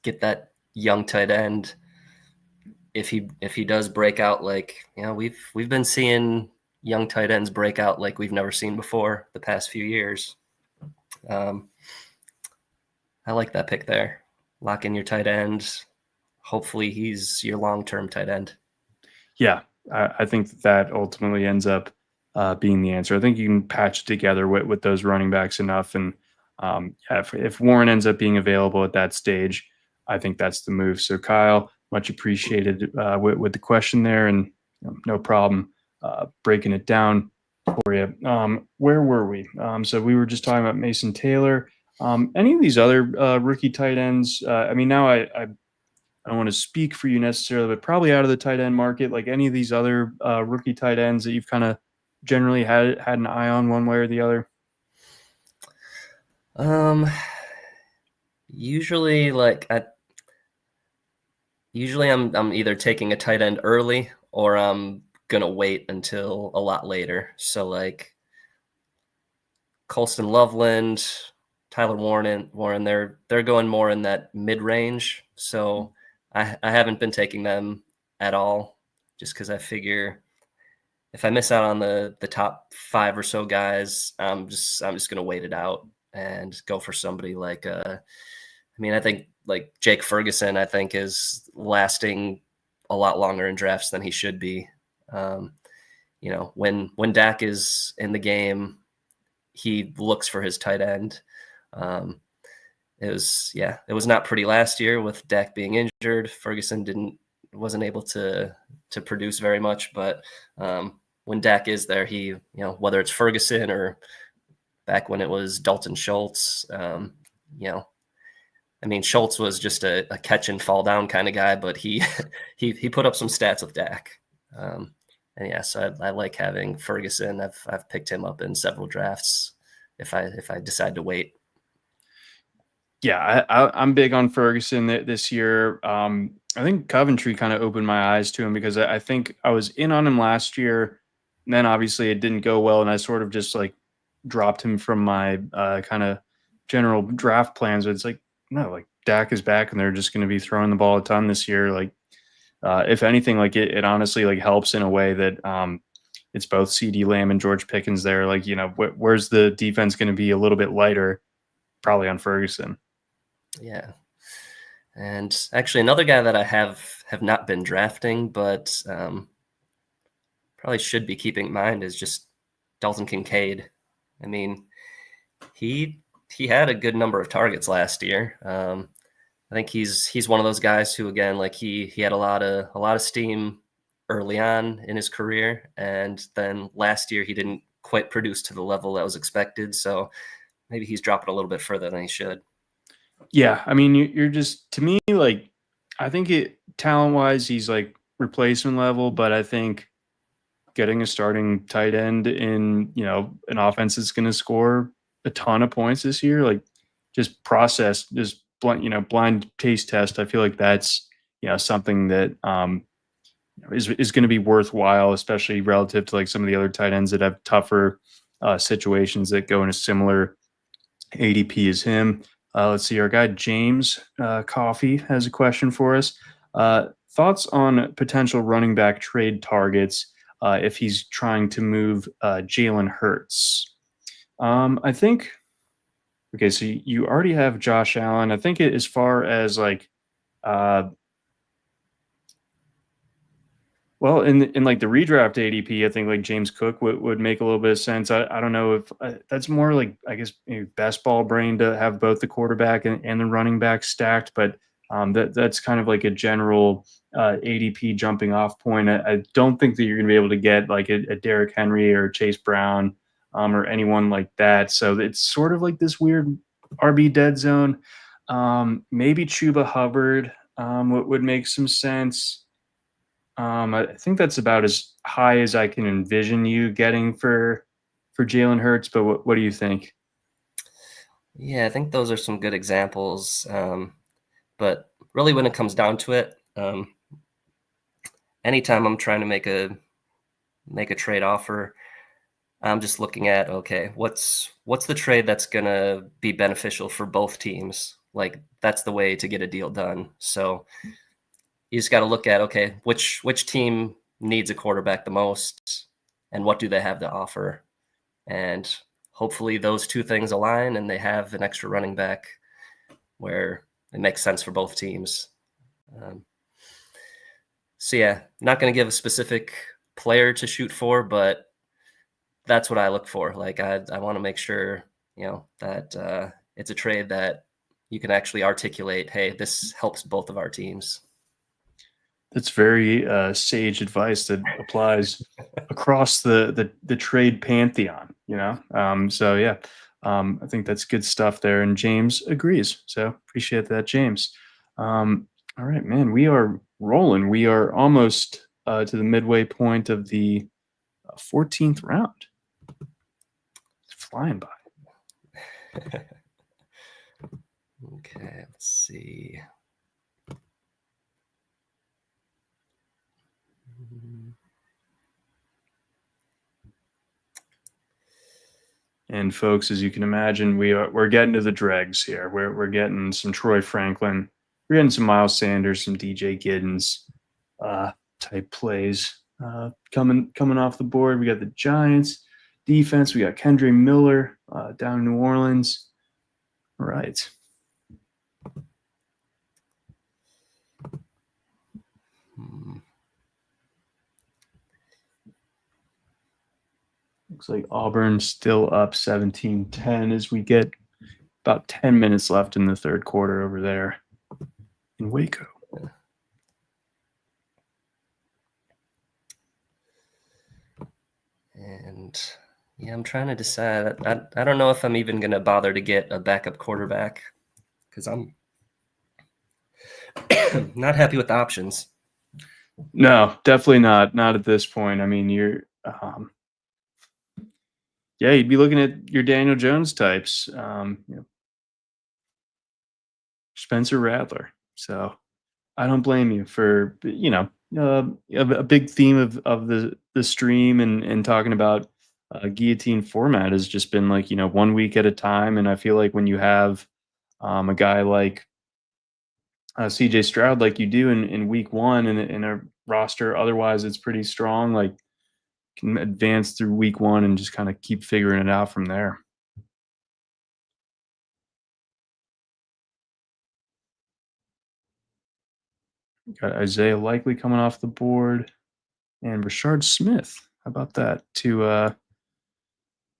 get that young tight end. If he does break out, like we've been seeing young tight ends break out like we've never seen before the past few years. I like that pick there. Lock in your tight end. Hopefully he's your long-term tight end. Yeah, I think that ultimately ends up being the answer. I think you can patch it together with those running backs enough. And if Warren ends up being available at that stage, I think that's the move. So Kyle, much appreciated with the question there, and no problem breaking it down for you. Where were we? So we were just talking about Mason Taylor. Any of these other rookie tight ends? Now I don't want to speak for you necessarily, but probably out of the tight end market, like any of these other rookie tight ends that you've kind of generally had an eye on one way or the other? Usually I'm either taking a tight end early or I'm gonna wait until a lot later. So like Colston Loveland, Tyler Warren, they're going more in that mid range. So I haven't been taking them at all, just because I figure if I miss out on the top 5 or so guys, I'm just gonna wait it out and go for somebody like I think like Jake Ferguson, I think, is lasting a lot longer in drafts than he should be. When Dak is in the game, he looks for his tight end. It was not pretty last year with Dak being injured. Ferguson wasn't able to produce very much, but when Dak is there, he, whether it's Ferguson or back when it was Dalton Schultz, Schultz was just a catch and fall down kind of guy, but he he put up some stats with Dak. So I like having Ferguson. I've picked him up in several drafts if I decide to wait. Yeah, I'm big on Ferguson this year. I think Coventry kind of opened my eyes to him because I think I was in on him last year, and then obviously it didn't go well, and I sort of just like dropped him from my kind of general draft plans. But it's like, no, like Dak is back, and they're just going to be throwing the ball a ton this year. Like, if anything, like it honestly like helps in a way that it's both CeeDee Lamb and George Pickens there. Like, where's the defense going to be a little bit lighter? Probably on Ferguson. Yeah. And actually another guy that I have not been drafting, but probably should be keeping in mind is just Dalton Kincaid. I mean, he had a good number of targets last year. I think he's one of those guys who, again, like he had a lot of steam early on in his career, and then last year he didn't quite produce to the level that was expected. So maybe he's dropping a little bit further than he should. Yeah, I mean, you're just, to me, like, I think talent wise, he's like replacement level, but I think getting a starting tight end in an offense that's going to score a ton of points this year, like just blind taste test. I feel like that's something that is going to be worthwhile, especially relative to like some of the other tight ends that have tougher situations that go in a similar ADP as him. Let's see, our guy James Coffee has a question for us. Thoughts on potential running back trade targets if he's trying to move Jalen Hurts? I think, okay, so you already have Josh Allen. I think as far as like, well, in like the redraft ADP, I think like James Cook would make a little bit of sense. I don't know if that's more like, I guess, best ball brain to have both the quarterback and the running back stacked, but that's kind of like a general ADP jumping off point. I don't think that you're going to be able to get like a Derrick Henry or Chase Brown or anyone like that. So it's sort of like this weird RB dead zone. Maybe Chuba Hubbard would make some sense. I think that's about as high as I can envision you getting for Jalen Hurts. But what do you think? Yeah, I think those are some good examples. But really, when it comes down to it, anytime I'm trying to make a trade offer, I'm just looking at, okay, what's the trade that's gonna be beneficial for both teams? Like, that's the way to get a deal done. So you just got to look at, okay, which team needs a quarterback the most, and what do they have to offer? And hopefully those two things align, and they have an extra running back where it makes sense for both teams. So yeah, not going to give a specific player to shoot for, but that's what I look for. Like I want to make sure, that it's a trade that you can actually articulate, hey, this helps both of our teams. That's very sage advice that applies across the trade pantheon, So yeah, I think that's good stuff there. And James agrees. So appreciate that, James. All right, man, we are rolling. We are almost to the midway point of the 14th round. It's flying by. Okay, let's see. And folks, as you can imagine, we're getting to the dregs here. We're getting some Troy Franklin we're getting some Miles Sanders, some DJ Giddens type plays coming off the board. We got the Giants defense. We got Kendre Miller down in New Orleans. All right. Looks like Auburn still up 17-10 as we get about 10 minutes left in the third quarter over there in Waco. And yeah, I'm trying to decide. I don't know if I'm even going to bother to get a backup quarterback because I'm not happy with the options. No, definitely not. Not at this point. I mean, you're you'd be looking at your Daniel Jones types, Spencer Rattler. So I don't blame you for, a big theme of the stream and talking about guillotine format has just been like, 1 week at a time. And I feel like when you have a guy like CJ Stroud, like you do in week one in a roster, otherwise it's pretty strong, like can advance through week one and just kind of keep figuring it out from there. Got Isaiah Likely coming off the board and Rashard Smith. How about that?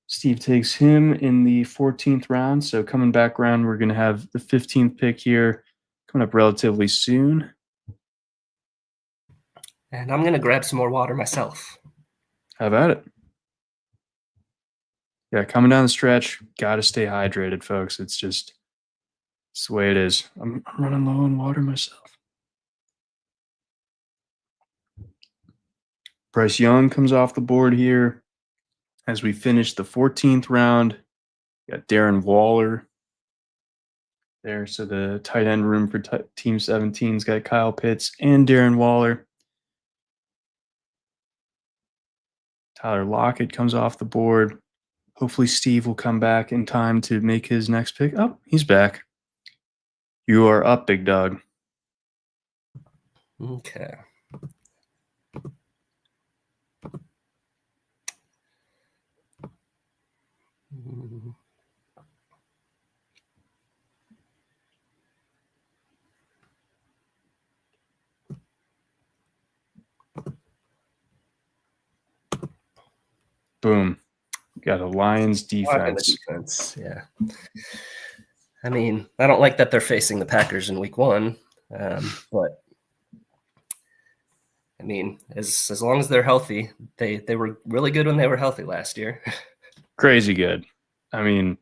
Steve takes him in the 14th round. So coming back around, we're going to have the 15th pick here coming up relatively soon. And I'm going to grab some more water myself. How about it? Yeah, coming down the stretch, got to stay hydrated, folks. It's the way it is. I'm running low on water myself. Bryce Young comes off the board here as we finish the 14th round. Got Darren Waller there. So the tight end room for Team 17's got Kyle Pitts and Darren Waller. Tyler Lockett comes off the board. Hopefully Steve will come back in time to make his next pick. Oh, he's back. You are up, big dog. Okay. Boom. Got a Lions defense. Yeah. I mean, I don't like that they're facing the Packers in week one, but I mean, as long as they're healthy, they were really good when they were healthy last year. Crazy good. I mean,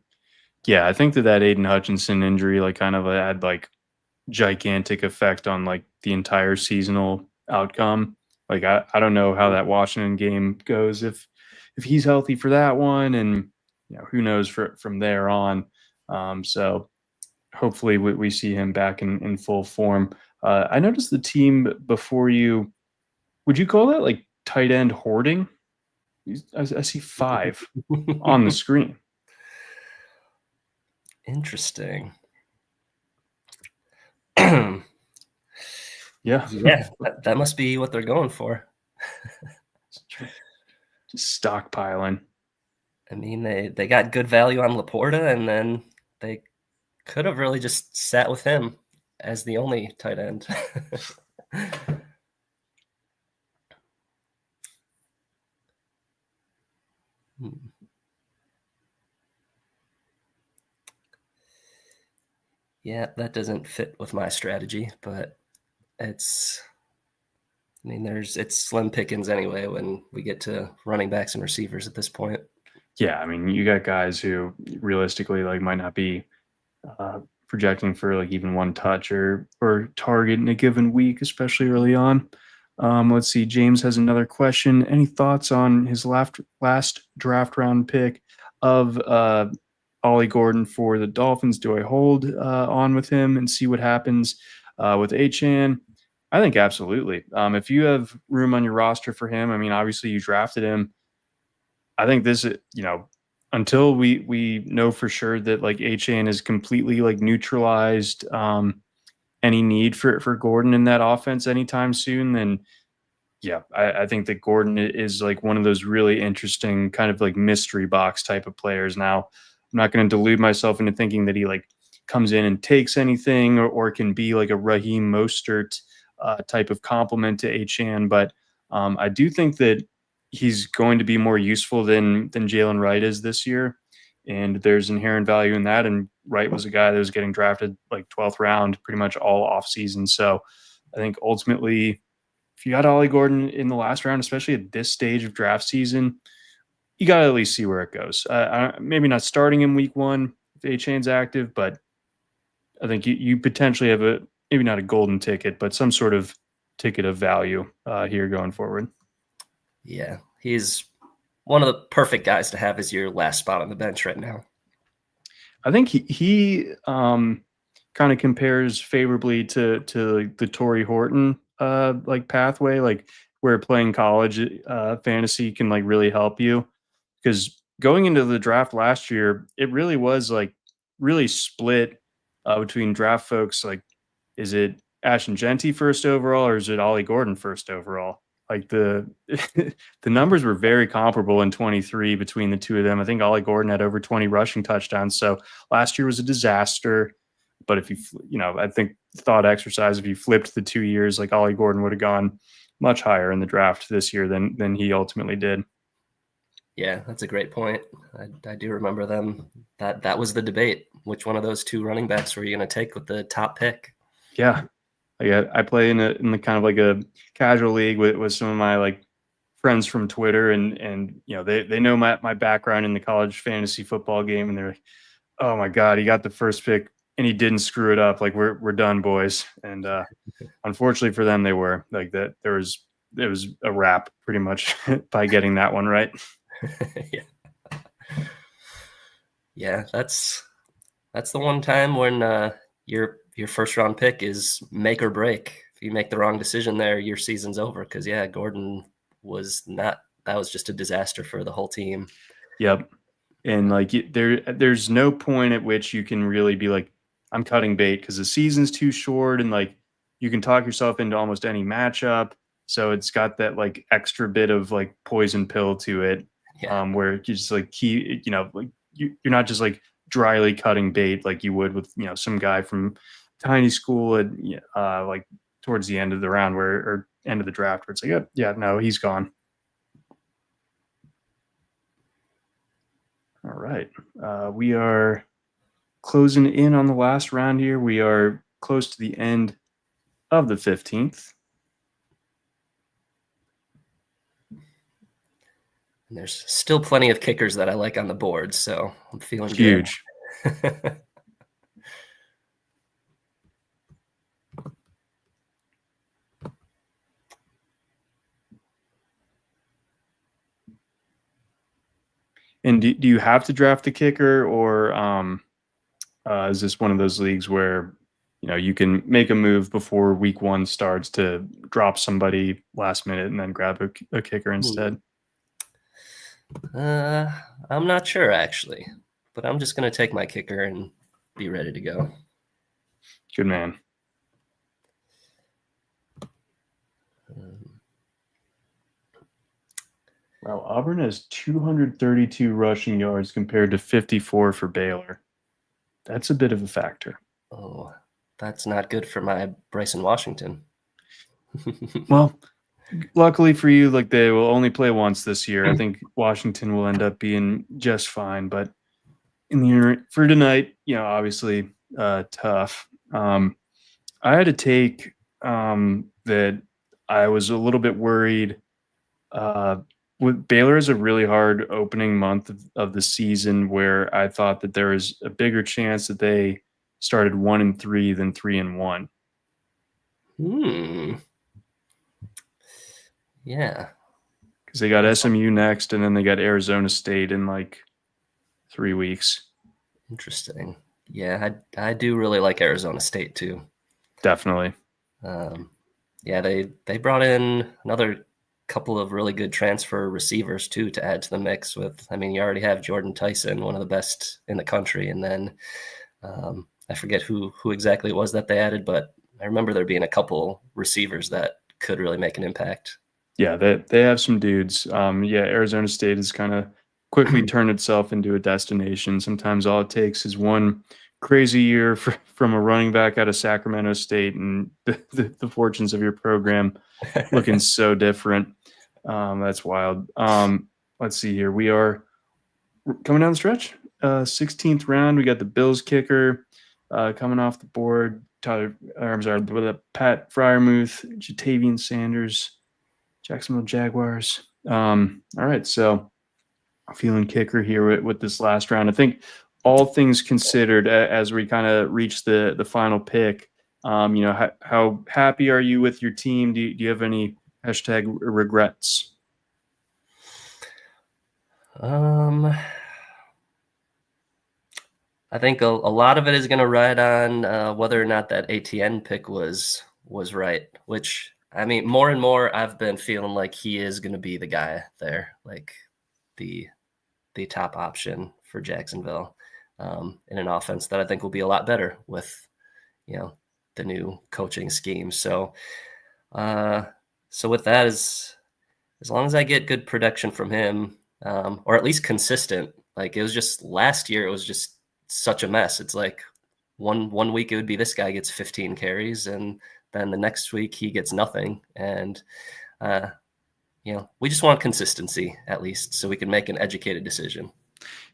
yeah, I think that Aiden Hutchinson injury kind of had gigantic effect on the entire seasonal outcome. I don't know how that Washington game goes if he's healthy for that one, and who knows from there on. So hopefully we see him back in full form. I noticed the team before you. Would you call that tight end hoarding? I see 5 on the screen. Interesting. Yeah. Yeah, that must be what they're going for. Just stockpiling. I mean, they got good value on Laporta, and then they could have really just sat with him as the only tight end. Yeah, that doesn't fit with my strategy, but it's slim pickings anyway when we get to running backs and receivers at this point. Yeah, I mean, you got guys who realistically might not be projecting for even one touch or target in a given week, especially early on. Let's see. James has another question. Any thoughts on his last draft round pick of Ollie Gordon for the Dolphins? Do I hold on with him and see what happens with Achane? I think absolutely. If you have room on your roster for him, I mean, obviously you drafted him. I think this, until we know for sure that Achane is completely neutralized any need for Gordon in that offense anytime soon, then yeah, I think that Gordon is like one of those really interesting kind of like mystery box type of players. Now, I'm not going to delude myself into thinking that he like comes in and takes anything or can be like a Raheem Mostert type of compliment to Achan, but I do think that he's going to be more useful than Jalen Wright is this year, and there's inherent value in that. And Wright was a guy that was getting drafted like 12th round pretty much all off season, so I think ultimately if you got Ollie Gordon in the last round, especially at this stage of draft season, you got to at least see where it goes. Maybe not starting in week one if A-Chain's active, but I think you potentially have maybe not a golden ticket, but some sort of ticket of value here going forward. Yeah, he's one of the perfect guys to have as your last spot on the bench right now. I think he kind of compares favorably to the Torrey Horton like pathway, like where playing college fantasy can like really help you, because going into the draft last year, it really was like really split between draft folks. Like, is it Ashton Genty first overall or is it Ollie Gordon first overall? Like the the numbers were very comparable in 23 between the two of them. I think Ollie Gordon had over 20 rushing touchdowns. So last year was a disaster. But if I think thought exercise, if you flipped the 2 years, like Ollie Gordon would have gone much higher in the draft this year than he ultimately did. Yeah, that's a great point. I do remember them. That was the debate. Which one of those two running backs were you going to take with the top pick? Yeah. I play in the kind of like a casual league with some of my like friends from Twitter, and they know my background in the college fantasy football game, and they're like, oh my God, he got the first pick and he didn't screw it up. Like we're done, boys. And unfortunately for them, they were like that. It was a wrap pretty much by getting that one right. Yeah, that's the one time when your first round pick is make or break. If you make the wrong decision there, your season's over. Because Gordon was not. That was just a disaster for the whole team. Yep. And like there's no point at which you can really be like, I'm cutting bait, because the season's too short and like you can talk yourself into almost any matchup. So it's got that like extra bit of like poison pill to it, where you just like like you're not just like dryly cutting bait like you would with some guy from tiny school at like towards the end of the round or end of the draft where it's like no, he's gone. All right. We are closing in on the last round here. We are close to the end of the 15th. And there's still plenty of kickers that I like on the board, so I'm feeling huge. Good. And do you have to draft a kicker, or is this one of those leagues where you can make a move before week one starts to drop somebody last minute and then grab a kicker instead? I'm not sure actually, but I'm just going to take my kicker and be ready to go. Good man. Wow, Auburn has 232 rushing yards compared to 54 for Baylor. That's a bit of a factor. Oh, that's not good for my Bryson Washington. Well, luckily for you, like they will only play once this year. I think Washington will end up being just fine. But for tonight, obviously tough. I had to take that I was a little bit worried. With Baylor is a really hard opening month of the season, where I thought that there was a bigger chance that they started 1-3 than 3-1. Yeah, because they got SMU next, and then they got Arizona State in like 3 weeks. Interesting. Yeah, I do really like Arizona State too. Definitely. Yeah, they brought in another couple of really good transfer receivers too to add to the mix. You already have Jordan Tyson, one of the best in the country, and then I forget who exactly it was that they added, but I remember there being a couple receivers that could really make an impact. Yeah, they have some dudes. Yeah, Arizona State has kind of quickly turned itself into a destination. Sometimes all it takes is one crazy year from a running back out of Sacramento State, and the fortunes of your program looking so different. That's wild. Let's see here. We are coming down the stretch. 16th round. We got the Bills kicker coming off the board. Pat Fryermuth, Jatavian Sanders, Jacksonville Jaguars. All right, so feeling kicker here with this last round. I think all things considered, as we kind of reach the final pick, how happy are you with your team? Do you have any hashtag regrets? I think a lot of it is going to ride on whether or not that ATN pick was right, which, I mean, more and more I've been feeling like he is going to be the guy there, like the top option for Jacksonville in an offense that I think will be a lot better with, the new coaching scheme. So with that, as long as I get good production from him, or at least consistent, like it was just last year, it was just such a mess. It's like one week it would be this guy gets 15 carries, and then the next week he gets nothing. And we just want consistency at least, so we can make an educated decision.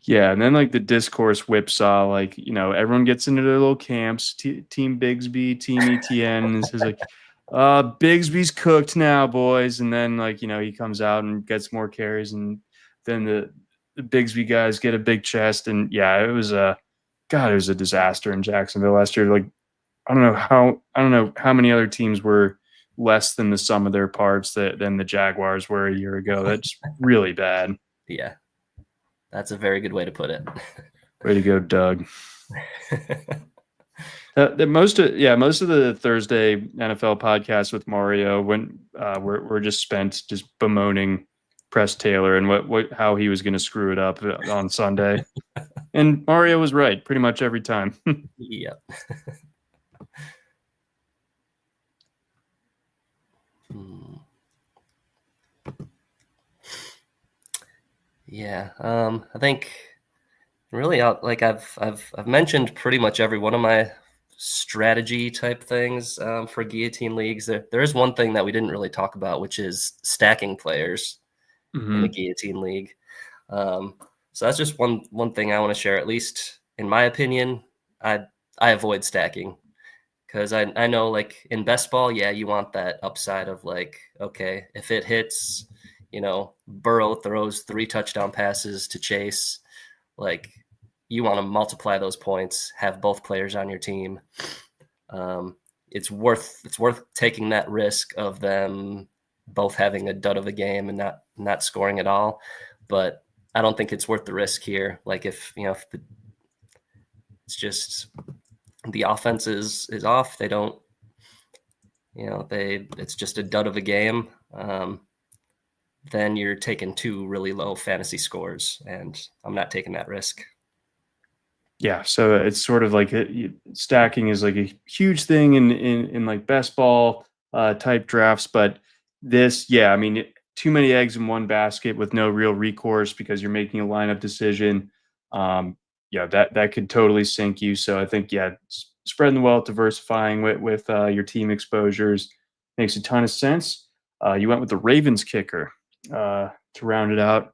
Yeah, and then like the discourse whipsaw, like everyone gets into their little camps. Team Bigsby, Team ETN, and it's like, Bigsby's cooked now, boys. And then he comes out and gets more carries, and then the Bigsby guys get a big chest, and yeah, it was a disaster in Jacksonville last year. Like I don't know how many other teams were less than the sum of their parts than the Jaguars were a year ago. That's really bad. Yeah. That's a very good way to put it. Way to go, Doug. Most of the Thursday NFL podcasts with Mario were just spent just bemoaning Press Taylor and how he was going to screw it up on Sunday. And Mario was right pretty much every time. Yep. Yeah, I think really, I've mentioned pretty much every one of my strategy type things for guillotine leagues. There is one thing that we didn't really talk about, which is stacking players in the guillotine league. So that's just one thing I want to share. At least in my opinion, I avoid stacking because I know, like in best ball, yeah, you want that upside of like, okay, if it hits, Burrow throws 3 touchdown passes to Chase, like you want to multiply those points, have both players on your team. It's worth taking that risk of them both having a dud of a game and not scoring at all. But I don't think it's worth the risk here. Like if it's just the offense is off, they don't, it's just a dud of a game. Then you're taking 2 really low fantasy scores, and I'm not taking that risk. Yeah, so it's sort of like stacking is like a huge thing in like best ball type drafts, but this, yeah, I mean, too many eggs in one basket with no real recourse because you're making a lineup decision. Yeah, that could totally sink you. So I think, yeah, spreading the wealth, diversifying with your team exposures makes a ton of sense. You went with the Ravens kicker to round it out.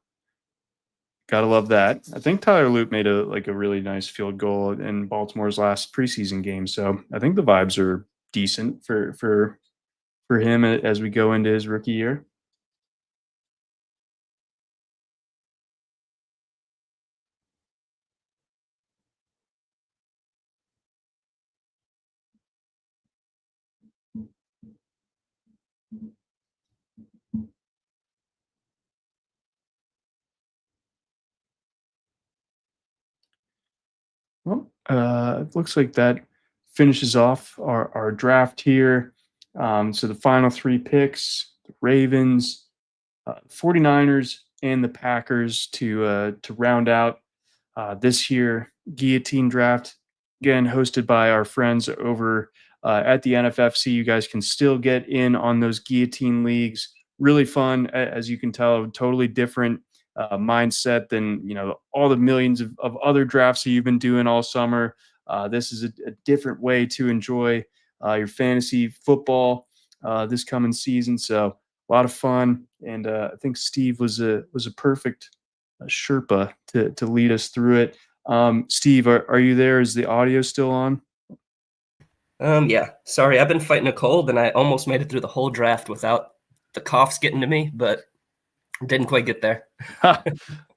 Gotta love that. I think Tyler Loop made a really nice field goal in Baltimore's last preseason game. So I think the vibes are decent for him as we go into his rookie year. Well, it looks like that finishes off our draft here. So the final 3 picks, the Ravens, 49ers, and the Packers to round out this year guillotine draft, again hosted by our friends over at the NFFC. You guys can still get in on those guillotine leagues. Really fun, as you can tell, totally different mindset than all the millions of other drafts that you've been doing all summer. This is a different way to enjoy your fantasy football this coming season. So a lot of fun, and I think Steve was a perfect Sherpa to lead us through it. Steve, are you there? Is the audio still on? Yeah. Sorry, I've been fighting a cold, and I almost made it through the whole draft without the coughs getting to me, but didn't quite get there.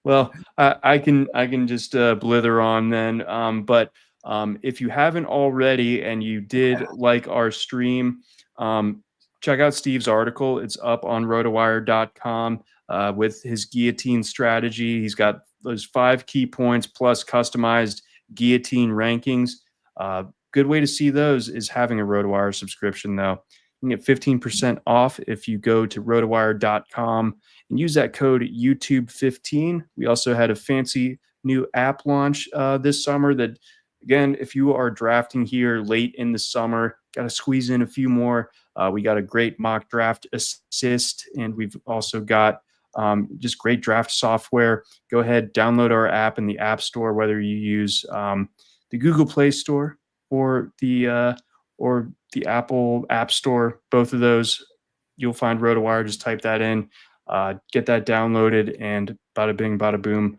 Well, I can just blither on then. But if you haven't already and you did like our stream, check out Steve's article. It's up on RotoWire.com with his guillotine strategy. He's got those 5 key points plus customized guillotine rankings. Good way to see those is having a RotoWire subscription, though. You can get 15% off if you go to rotowire.com and use that code YouTube15. We also had a fancy new app launch this summer that, again, if you are drafting here late in the summer, got to squeeze in a few more. We got a great mock draft assist, and we've also got just great draft software. Go ahead, download our app in the App Store, whether you use the Google Play Store or the Apple App Store. Both of those, you'll find RotoWire. Just type that in, get that downloaded, and bada bing, bada boom.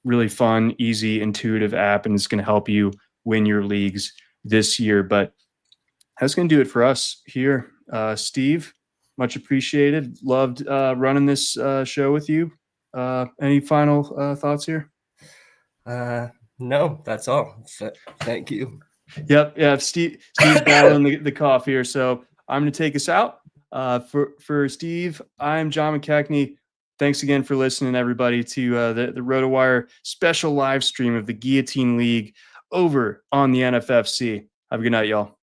Really fun, easy, intuitive app, and it's going to help you win your leagues this year. But that's going to do it for us here. Steve, much appreciated. Loved running this show with you. Any final thoughts here? No, that's all. Thank you. Yep. Yeah. Steve's battling the cough here. So I'm going to take us out. For Steve, I'm John McKechnie. Thanks again for listening, everybody, to the RotoWire special live stream of the Guillotine League over on the NFFC. Have a good night, y'all.